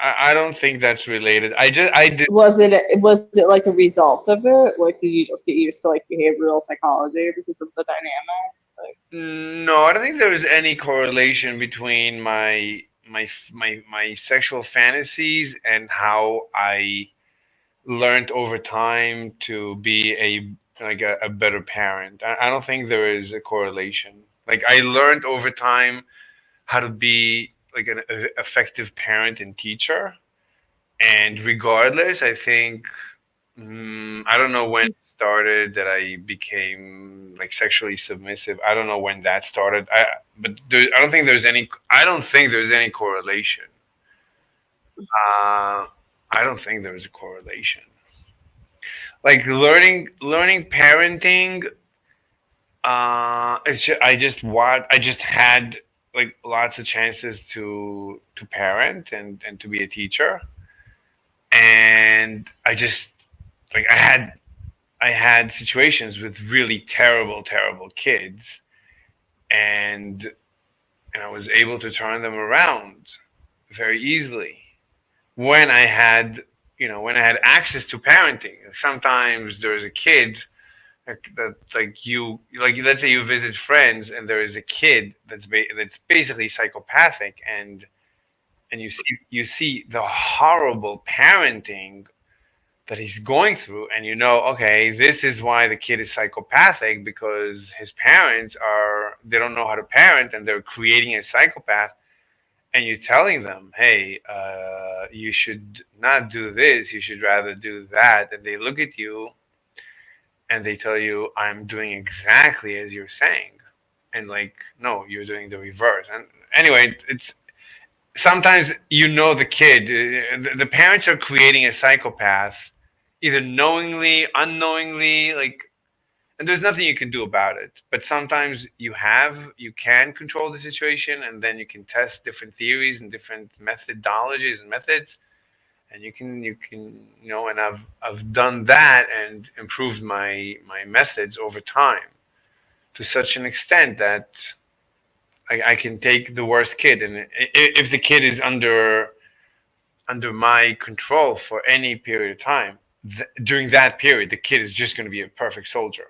I don't think that's related. I did.
Was it like a result of it? Like did you just get used to like behavioral psychology because of the dynamic? Like
No, I don't think there was any correlation between my sexual fantasies and how I learned over time to be a better parent. I don't think there is a correlation. Like I learned over time how to be like an effective parent and teacher, and regardless, I think I don't know when it started that I became like sexually submissive. I don't know when that started. I don't think there's any. I don't think there's any correlation. I don't think there's a correlation. Like learning parenting. I just had like lots of chances to parent and to be a teacher, and I had situations with really terrible kids, and I was able to turn them around very easily when I had access to parenting. Sometimes there's a kid that let's say you visit friends and there is a kid that's basically psychopathic, and you see the horrible parenting that he's going through, and okay, this is why the kid is psychopathic because his parents they don't know how to parent and they're creating a psychopath, and you're telling them, hey, you should not do this, you should rather do that, and they look at you and they tell you, I'm doing exactly as you're saying, and like, no, you're doing the reverse. And anyway, it's sometimes the kid, the parents are creating a psychopath, either knowingly, unknowingly, like, and there's nothing you can do about it. But sometimes you can control the situation, and then you can test different theories and different methodologies and methods, and and I've done that and improved my methods over time to such an extent that I can take the worst kid, and if the kid is under my control for any period of time, during that period, the kid is just going to be a perfect soldier.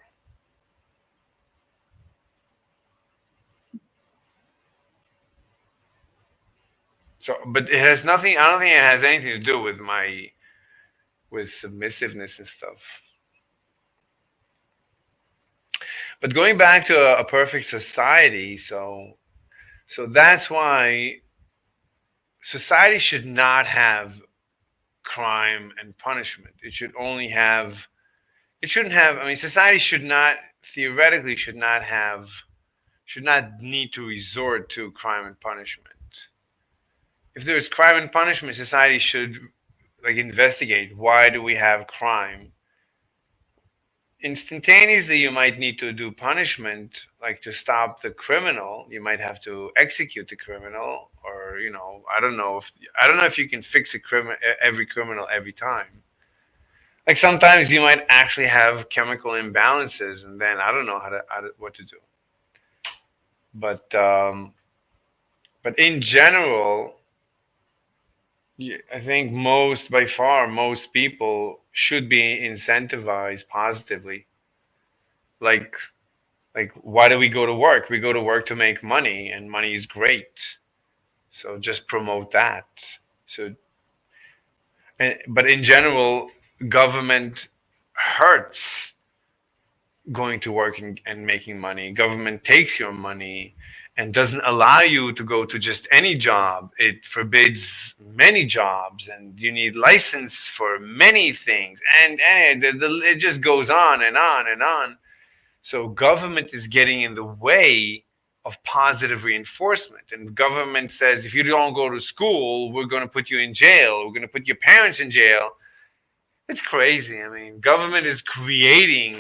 So, but it has nothing. I don't think it has anything to do with submissiveness and stuff. But going back to a perfect society, so that's why society should not have crime and punishment. It should only have. It shouldn't have. I mean, society should not theoretically should not need to resort to crime and punishment. If there's crime and punishment, society should like investigate why do we have crime. Instantaneously, you might need to do punishment, like to stop the criminal. You might have to execute the criminal, or I don't know if you can fix every criminal every time. Like sometimes you might actually have chemical imbalances, and then I don't know what to do. But in general, I think by far, most people should be incentivized positively. Like, why do we go to work? We go to work to make money, and money is great. So just promote that. But in general, government hurts going to work and making money. Government takes your money and doesn't allow you to go to just any job. It forbids many jobs, and you need license for many things, and it just goes on and on and on. So government is getting in the way of positive reinforcement, and government says if you don't go to school, we're going to put you in jail. We're going to put your parents in jail. It's crazy. I mean, government is creating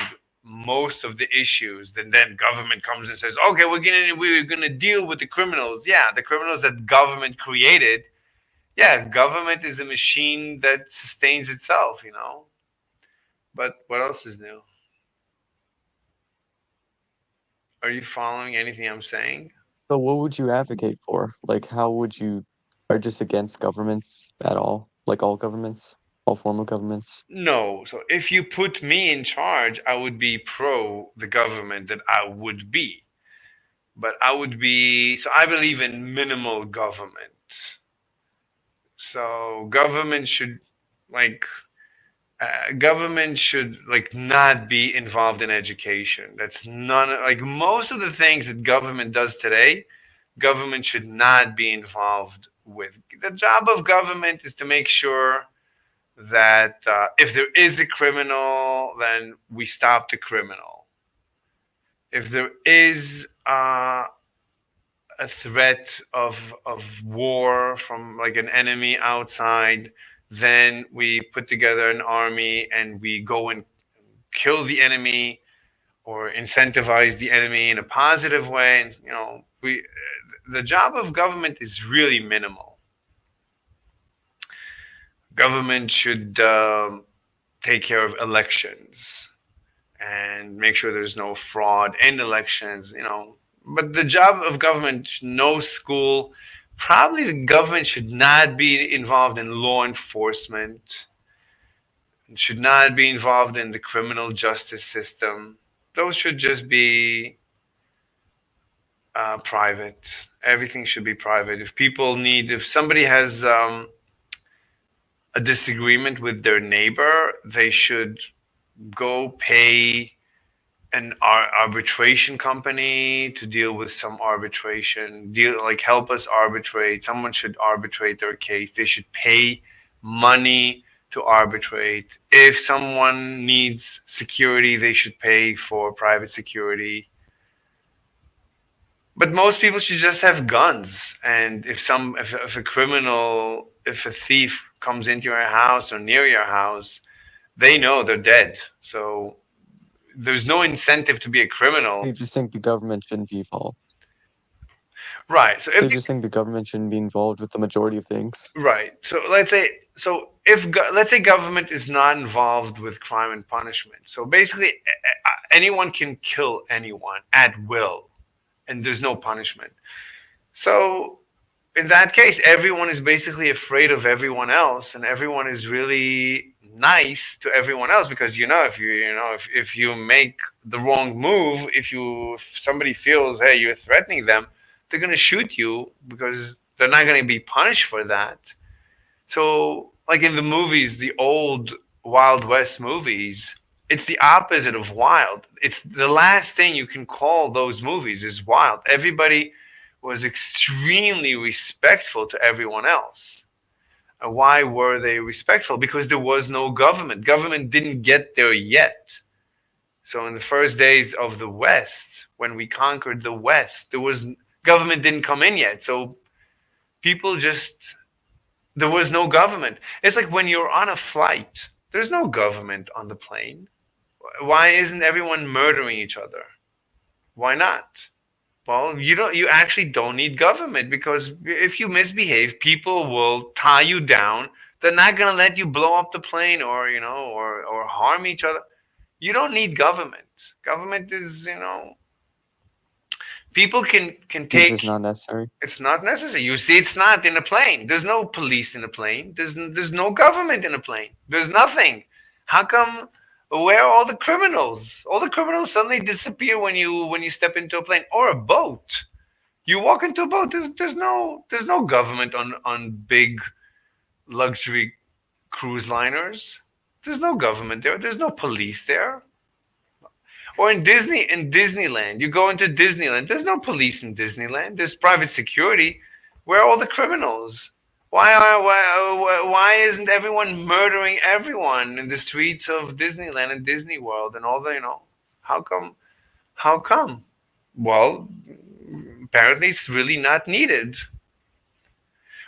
most of the issues. Then government comes and says, "Okay, we're gonna deal with the criminals." Yeah, the criminals that government created. Yeah, government is a machine that sustains itself. But what else is new? Are you following anything I'm saying?
So what would you advocate for? Like, how would you are just against governments at all? Like all governments, all form of governments?
No. So if you put me in charge, I would be pro the government that I would be. But I believe in minimal government. So like government should like not be involved in education. That's none like most of the things that government does today, government should not be involved with. The job of government is to make sure that if there is a criminal, then we stop the criminal. If there is a threat of war from like an enemy outside, then we put together an army and we go and kill the enemy or incentivize the enemy in a positive way. And we the job of government is really minimal. Government should take care of elections and make sure there's no fraud in elections. But the job of government, no school, probably the government should not be involved in law enforcement, should not be involved in the criminal justice system. Those should just be private. Everything should be private. If somebody has a disagreement with their neighbor, they should go pay an arbitration company to deal with some arbitration, help us arbitrate. Someone should arbitrate their case. They should pay money to arbitrate. If someone needs security, they should pay for private security. But most people should just have guns. And if a criminal, if a thief comes into your house or near your house, they know they're dead. So there's no incentive to be a criminal.
They just think the government shouldn't be involved.
Right. So
They
if
just think the government shouldn't be involved with the majority of things.
right. So let's say government is not involved with crime and punishment. So basically anyone can kill anyone at will and there's no punishment. So in that case, everyone is basically afraid of everyone else, and everyone is really nice to everyone else because if you make the wrong move, if somebody feels hey you're threatening them, they're gonna shoot you because they're not gonna be punished for that. So like in the movies, the old Wild West movies, it's the opposite of wild. It's the last thing you can call those movies is wild. Everybody was extremely respectful to everyone else. Why were they respectful? Because there was no government. Government didn't get there yet. So in the first days of the West, when we conquered the West, government didn't come in yet. So people just there was no government. It's like when you're on a flight, there's no government on the plane. Why isn't everyone murdering each other? Why not? Well, you actually don't need government because if you misbehave, people will tie you down. They're not going to let you blow up the plane or harm each other. You don't need government. Government is, people can
It's
take
just not necessary.
it's not necessary. You see, it's not in a plane. There's no police in a plane. There's no government in a plane. There's nothing. How come? Where are all the criminals? All the criminals suddenly disappear when you step into a plane or a boat. You walk into a boat. There's no government on big luxury cruise liners. There's no government there. There's no police there. Or in Disneyland, you go into Disneyland. There's no police in Disneyland. There's private security. Where are all the criminals? Why isn't everyone murdering everyone in the streets of Disneyland and Disney World and all the how come? How come? Well, apparently it's really not needed.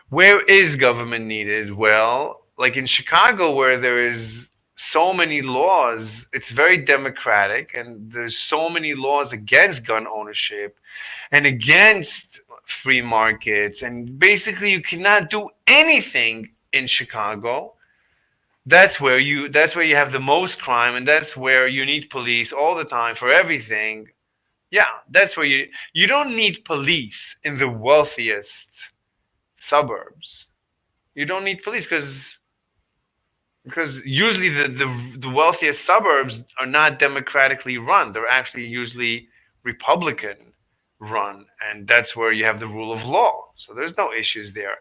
Where is government needed? Well, like in Chicago, where there is so many laws, it's very democratic, and there's so many laws against gun ownership and against free markets, and basically you cannot do anything in Chicago. That's where you have the most crime, and that's where you need police all the time for everything. Yeah, that's where you don't need police in the wealthiest suburbs. You don't need police because usually the wealthiest suburbs are not democratically run. They're actually usually Republican run, and that's where you have the rule of law. So there's no issues there.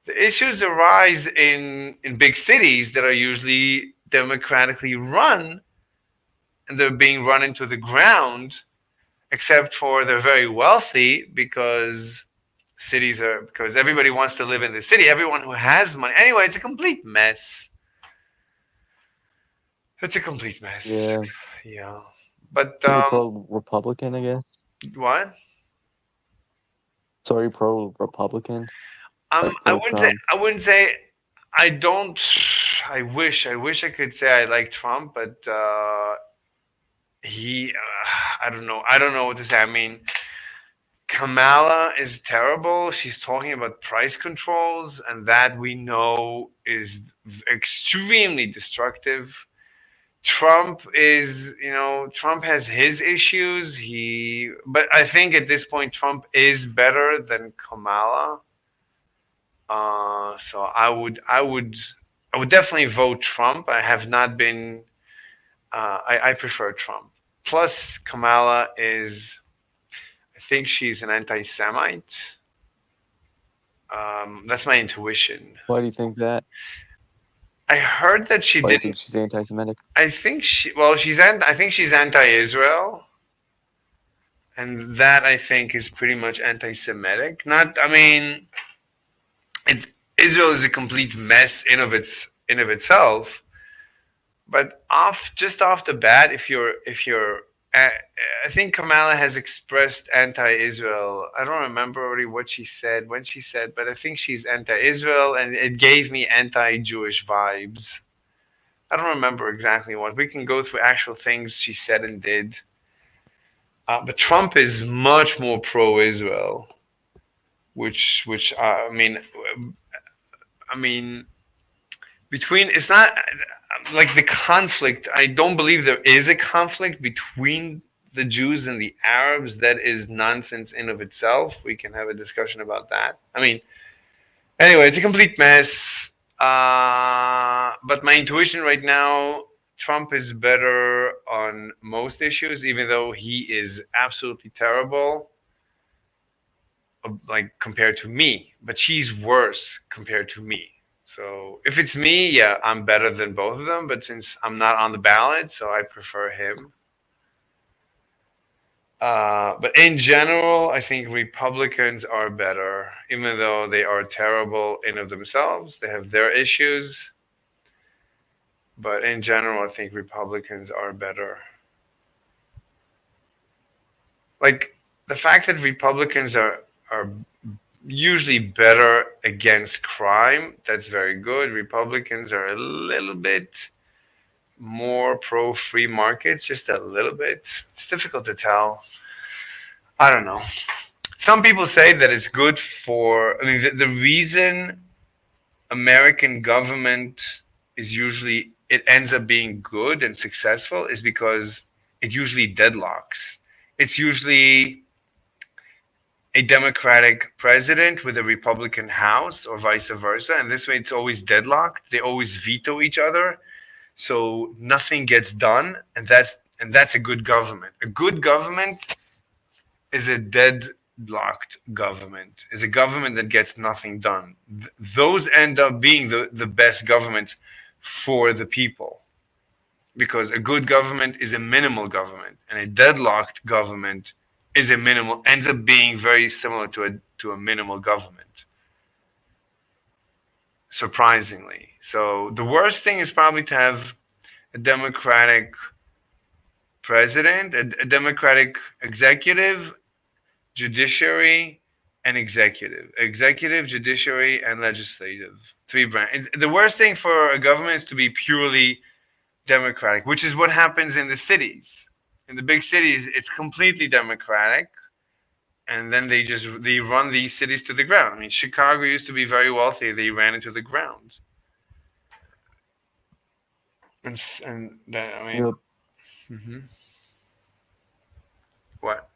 The issues arise in big cities that are usually democratically run, and they're being run into the ground, except for they're very wealthy because everybody wants to live in the city. Everyone who has money. Anyway, it's a complete mess. It's a complete mess.
Yeah.
Yeah. But
Pretty pro-Republican, I guess.
what?
Sorry, pro-Republican.
I
pro
wouldn't say.
Trump.
I wouldn't say. I don't. I wish. I wish I could say I like Trump, but he. I don't know. I don't know what to say. I mean, Kamala is terrible. She's talking about price controls, and that we know is extremely destructive. Trump is, Trump has his issues. But I think at this point, Trump is better than Kamala. So I would definitely vote Trump. I have not been. I prefer Trump. Plus, Kamala is. I think she's an anti-Semite. That's my intuition.
Why do you think that?
I heard that she
Why do you
didn't.
think she's anti-Semitic?
I think I think she's anti-Israel, and that I think is pretty much anti-Semitic. Not, I mean, Israel is a complete mess in of itself. But just off the bat, if you're I, I think Kamala has expressed anti-Israel. I don't remember already what she said, when she said, but I think she's anti-Israel, and it gave me anti-Jewish vibes. I don't remember exactly what. We can go through actual things she said and did. But Trump is much more pro-Israel, which I mean, between it's not like the conflict. I don't believe there is a conflict between the Jews and the Arabs. That is nonsense in of itself. We can have a discussion about that. I mean, anyway, it's a complete mess. But my intuition right now, Trump is better on most issues, even though he is absolutely terrible, like compared to me. But she's worse compared to me. So if it's me, yeah, I'm better than both of them. But since I'm not on the ballot, so I prefer him. But in general, I think Republicans are better, even though they are terrible in of themselves. They have their issues. But in general, I think Republicans are better. Like the fact that Republicans are usually better against crime, that's very good. Republicans are a little bit more pro free markets, just a little bit. It's difficult to tell. I don't know. Some people say that it's good for, I mean, the reason American government is usually, it ends up being good and successful is because it usually deadlocks. It's usually a Democratic president with a Republican House or vice versa. And this way it's always deadlocked. They always veto each other. So nothing gets done. And that's a good government. A good government is a deadlocked government, is a government that gets nothing done. Those end up being the best governments for the people. Because a good government is a minimal government, and a deadlocked government is a minimal, ends up being very similar to a minimal government. Surprisingly. So the worst thing is probably to have a Democratic president, a Democratic executive, judiciary, and executive, judiciary, and legislative. Three branches. The worst thing for a government is to be purely Democratic, which is what happens in the cities. In the big cities, it's completely Democratic, and then they run these cities to the ground. I mean, Chicago used to be very wealthy; they ran it to the ground. And that, I mean,
Yep.
mhm. What?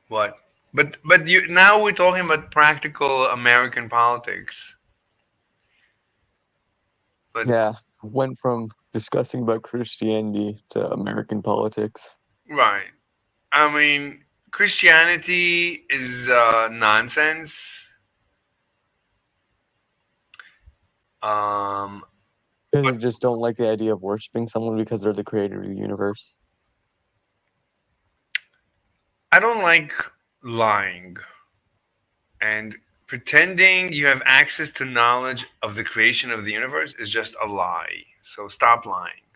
What? But you now we're talking about practical American politics. But
Yeah, went from discussing about Christianity to American politics.
right. I mean, Christianity is nonsense. Um,
Because you just don't like the idea of worshiping someone because they're the creator of the universe.
I don't like lying and pretending you have access to knowledge of the creation of the universe is just a lie. So stop lying.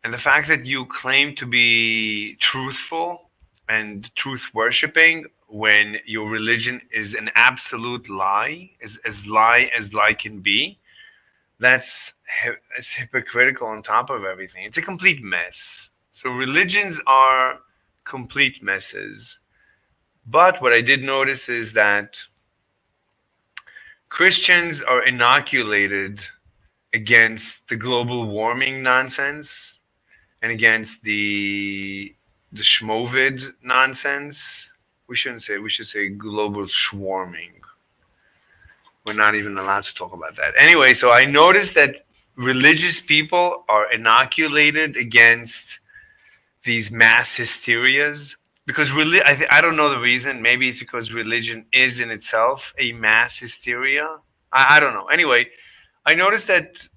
And the fact that you claim to be truthful and truth worshiping when your religion is an absolute lie, is as lie can be, it's hypocritical on top of everything. It's a complete mess. So religions are complete messes. But what I did notice is that Christians are inoculated against the global warming nonsense and against the schmovid nonsense. We should say global swarming. We're not even allowed to talk about that. Anyway, so I noticed that religious people are inoculated against these mass hysterias because I don't know the reason. Maybe it's because religion is in itself a mass hysteria. I don't know. Anyway, I noticed that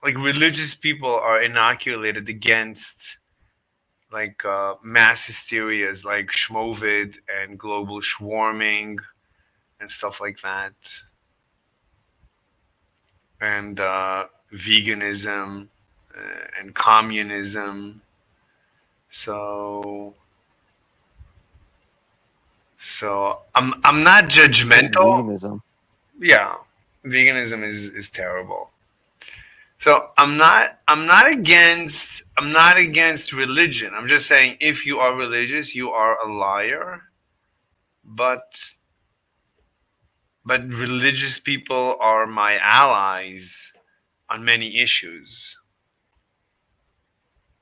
like religious people are inoculated against like mass hysterias like schmovid and global swarming and stuff like that. And veganism and communism. So I'm not judgmental.
Veganism.
Yeah, veganism is terrible. So I'm not against religion. I'm just saying if you are religious, you are a liar. But religious people are my allies on many issues.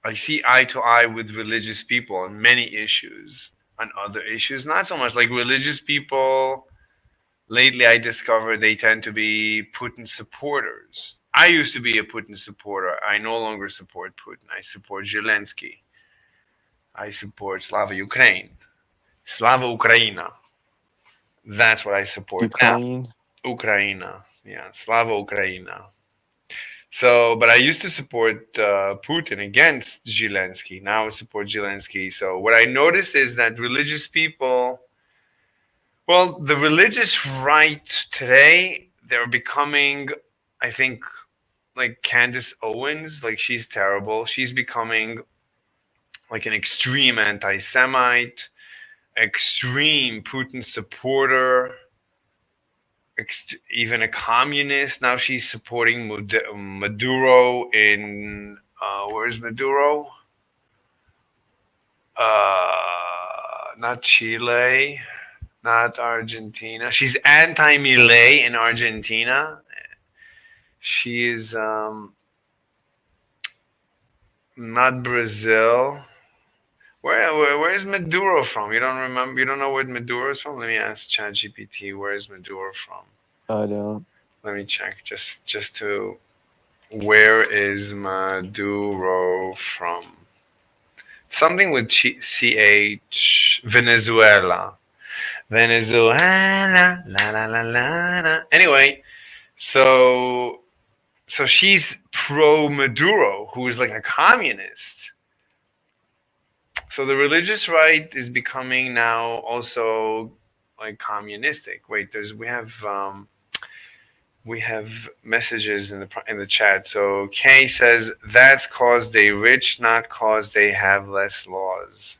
I see eye to eye with religious people on many issues. On other issues, not so much. Like religious people, lately I discovered they tend to be Putin supporters. I used to be a Putin supporter. I no longer support Putin. I support Zelensky. I support Slava Ukraine. Slava Ukraina. That's what I support now.
Ukraine.
Ukraina. Yeah, Slava Ukraina. So, but I used to support Putin against Zelensky. Now I support Zelensky. So, what I noticed is that religious people, well, the religious right today, they're becoming, I think, like Candace Owens, like she's terrible. She's becoming like an extreme anti Semite, extreme Putin supporter, even a communist. Now she's supporting Maduro in where's Maduro? Not Chile, not Argentina. She's anti-Milei in Argentina. She is not Brazil. Where is Maduro from? You don't remember? You don't know where Maduro is from? Let me ask ChatGPT. Where is Maduro from?
I don't.
Let me check just to. Where is Maduro from? Something with CH. Venezuela. Venezuela. La la la la la. Anyway, so she's pro Maduro, who is like a communist. So the religious right is becoming now also like communistic. Wait, we have messages in the chat. So Kay says that's cause they rich, not cause they have less laws.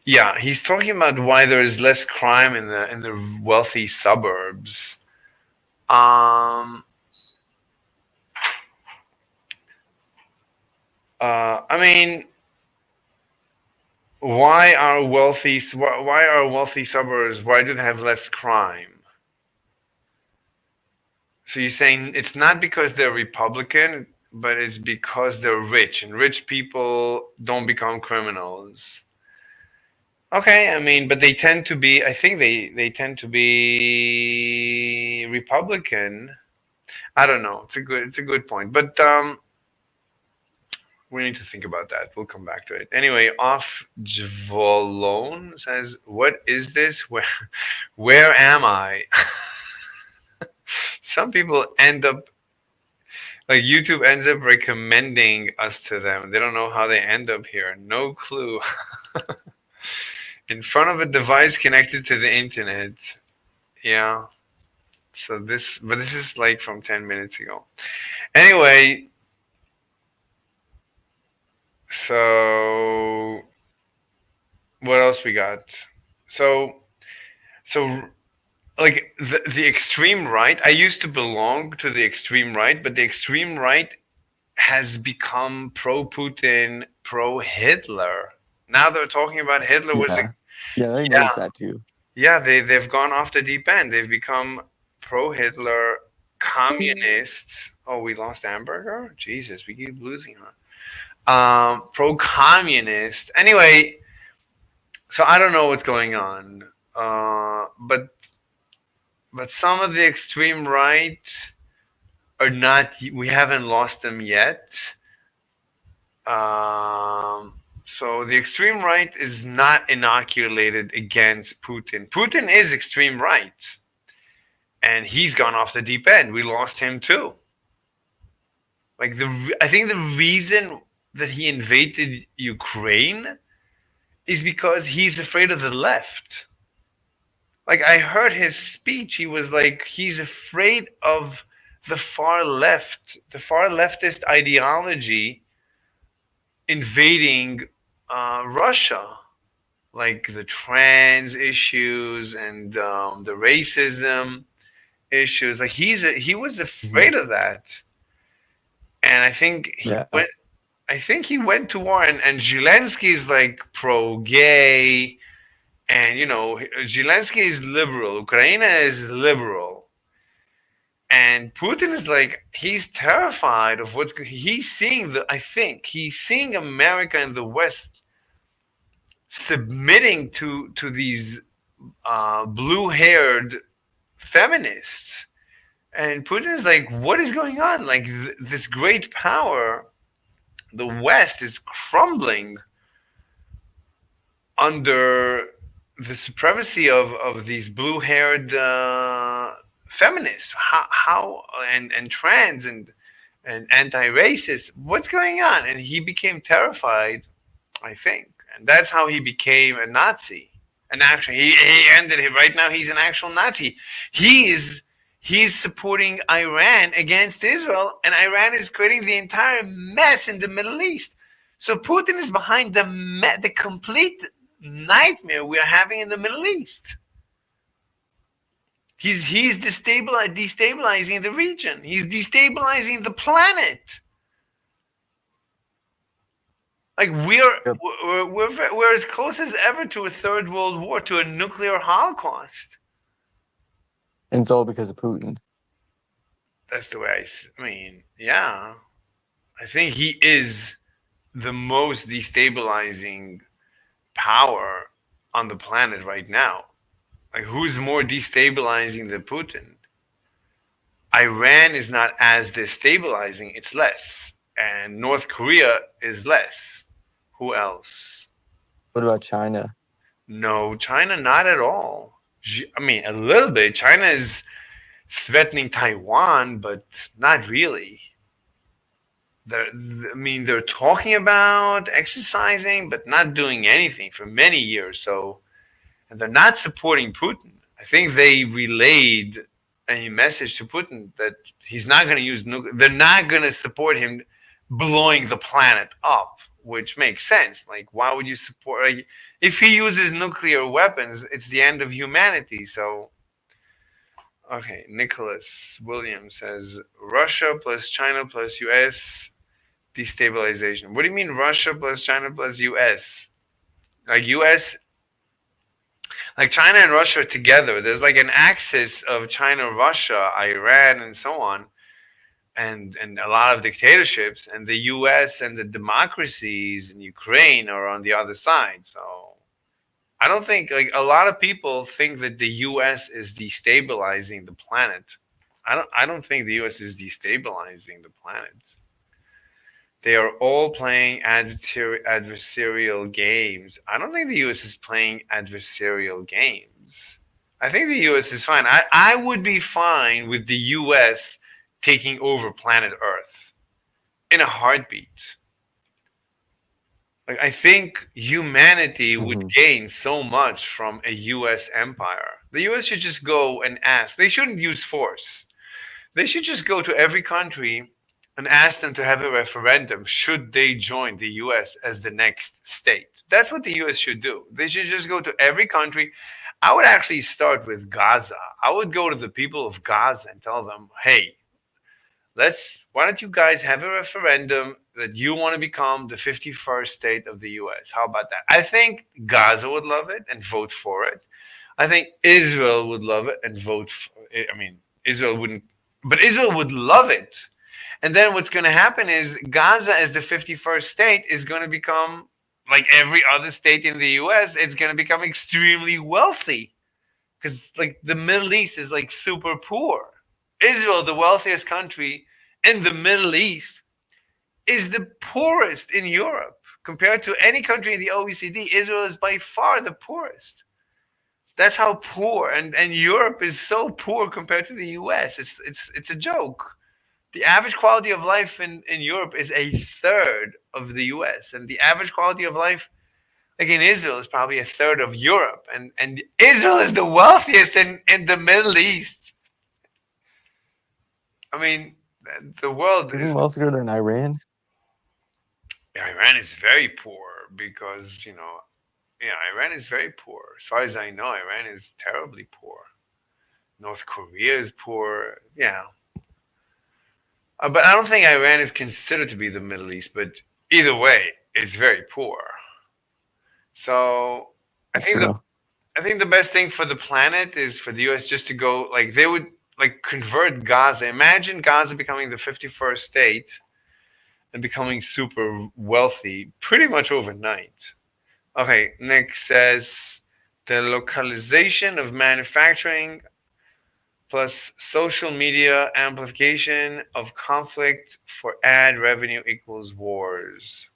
Yeah, he's talking about why there is less crime in the wealthy suburbs. I mean, why are wealthy suburbs? Why do they have less crime? So you're saying it's not because they're Republican, but it's because they're rich, and rich people don't become criminals. Okay, I mean, but they tend to be. I think they tend to be Republican. I don't know. It's a good point, but we need to think about that. We'll come back to it. Anyway, off Jvolone says, "What is this? Where am I?" Some people end up like YouTube ends up recommending us to them. They don't know how they end up here. No clue. In front of a device connected to the internet. Yeah. So this is like from 10 minutes ago. Anyway, so what else we got? So like the extreme right, I used to belong to the extreme right, but the extreme right has become pro Putin, pro Hitler. Now they're talking about Hitler was
Yeah, I noticed that too.
yeah, they've gone off the deep end. They've become pro Hitler, communists. Oh, we lost Hamburger? Jesus, we keep losing her. Pro communist. Anyway, so I don't know what's going on. But some of the extreme right are not. We haven't lost them yet. So the extreme right is not inoculated against Putin. Putin is extreme right, and he's gone off the deep end. We lost him too. Like I think the reason that he invaded Ukraine is because he's afraid of the left. Like I heard his speech, he was like he's afraid of the far leftist ideology invading Russia, like the trans issues and the racism issues. Like he was afraid of that, and I think he
Yeah.
went. I think he went to war, and Zelensky is like pro-gay, and Zelensky is liberal, Ukraine is liberal, and Putin is like he's terrified of he's seeing. I think he's seeing America and the West submitting to these blue-haired feminists, and Putin is like, what is going on? Like this great power, the West is crumbling under the supremacy of these blue-haired feminists. How and trans and anti-racist. What's going on? And he became terrified, I think, and that's how he became a Nazi. And actually, he ended it. Right now, he's an actual Nazi. He's supporting Iran against Israel, and Iran is creating the entire mess in the Middle East. So Putin is behind the complete nightmare we are having in the Middle East. He's destabilizing the region. He's destabilizing the planet. Like we're as close as ever to a third world war, to a nuclear holocaust.
And it's all because of Putin.
That's the way I mean, yeah. I think he is the most destabilizing power on the planet right now. Like, who's more destabilizing than Putin? Iran is not as destabilizing, it's less. And North Korea is less. Who else?
What about China?
No, China, not at all. I mean, a little bit. China is threatening Taiwan, but not really. They're talking about exercising, but not doing anything for many years. So, and they're not supporting Putin. I think they relayed a message to Putin that he's not going to use nuclear. They're not going to support him blowing the planet up, which makes sense. Like, why would you support? Like, if he uses nuclear weapons, it's the end of humanity. So, okay, Nicholas Williams says Russia plus China plus US destabilization. What do you mean Russia plus China plus US? Like US, like China and Russia together. There's like an axis of China, Russia, Iran, and so on, and a lot of dictatorships. And the US and the democracies in Ukraine are on the other side. So I don't think, like, a lot of people think that the US is destabilizing the planet. I don't think the US is destabilizing the planet. They are all playing adversarial games. I don't think the US is playing adversarial games. I think the US is fine. I would be fine with the US taking over planet Earth in a heartbeat. Like, I think humanity would gain so much from a US empire. The US should just go and ask. They shouldn't use force. They should just go to every country and ask them to have a referendum should they join the US as the next state. That's what the US should do. They should just go to every country. I would actually start with Gaza. I would go to the people of Gaza and tell them, hey, why don't you guys have a referendum that you want to become the 51st state of the US? How about that? I think Gaza would love it and vote for it. I think Israel would love it and vote for it. I mean, Israel wouldn't, but Israel would love it. And then what's going to happen is Gaza, as the 51st state, is going to become, like every other state in the US, it's going to become extremely wealthy. Because, like, the Middle East is, like, super poor. Israel, the wealthiest country in the Middle East, is the poorest in Europe. Compared to any country in the OECD, Israel is by far the poorest. That's how poor. And Europe is so poor compared to the US. It's a joke. The average quality of life in Europe is a third of the US. And the average quality of life, like in Israel, is probably a third of Europe. And Israel is the wealthiest in the Middle East. I mean, the world
Isn't
is.
wealthier than Iran?
Iran is very poor because yeah, Iran is very poor. As far as I know, Iran is terribly poor. North Korea is poor. Yeah, but I don't think Iran is considered to be the Middle East. But either way, it's very poor. So I think the
True.
I think the best thing for the planet is for the U.S. just to go like they would like convert Gaza. Imagine Gaza becoming the 51st state and becoming super wealthy pretty much overnight. Okay, Nick says the localization of manufacturing plus social media amplification of conflict for ad revenue equals wars.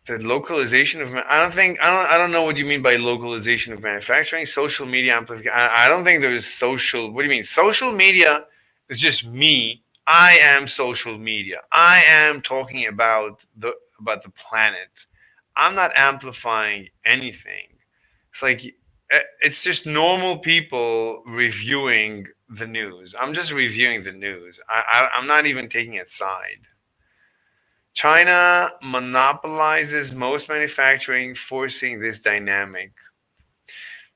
The localization of I don't know what you mean by localization of manufacturing. Social media amplification. I don't think there is social. What do you mean? Social media is just me. I am social media. I am talking about the planet. I'm not amplifying anything. It's like it's just normal people reviewing the news. I'm just reviewing the news. I'm not even taking a side. China monopolizes most manufacturing, forcing this dynamic.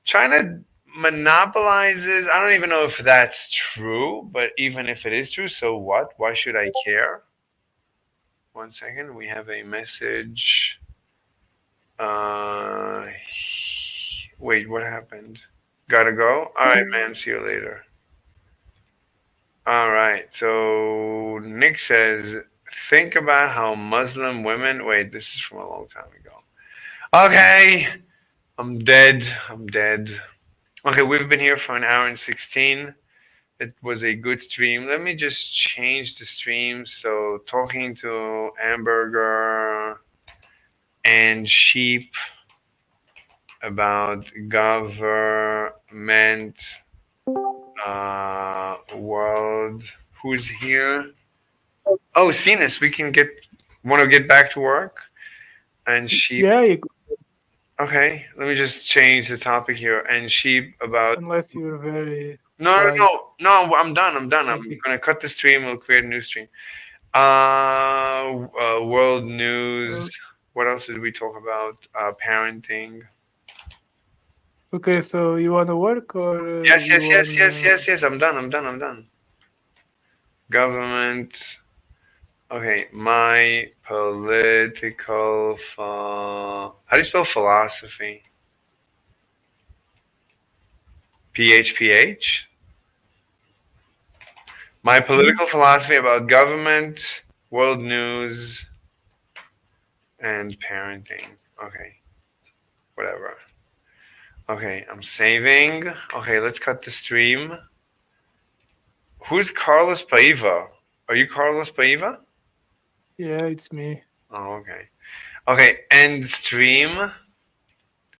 China monopolizes, I don't even know if that's true, but even if it is true, so what? Why should I care? 1 second, we have a message. Wait, what happened? Gotta go? All right, man, see you later. All right, so Nick says, think about how Muslim women. Wait, this is from a long time ago. Okay, I'm dead. I'm dead. Okay, we've been here for an hour and 16. It was a good stream. Let me just change the stream. So, talking to Hamburger and Sheep about government world. Who's here? Oh, Sinus, we can want to get back to work? And Sheep.
Yeah, you could,
Okay, let me just change the topic here. And Sheep about.
unless you're very
No, I'm done. I'm done. I'm
Okay.
gonna cut the stream. We'll create a new stream. World news. What else did we talk about? Parenting.
okay. So you want to work or
Yes. I'm done. I'm done. Government. Okay, my political. How do you spell philosophy? PHPH. My political philosophy about government, world news, and parenting. Okay, whatever. Okay, I'm saving. Okay, let's cut the stream. Who's Carlos Paiva? Are you Carlos Paiva?
Yeah, it's me.
Oh, okay. Okay, end stream.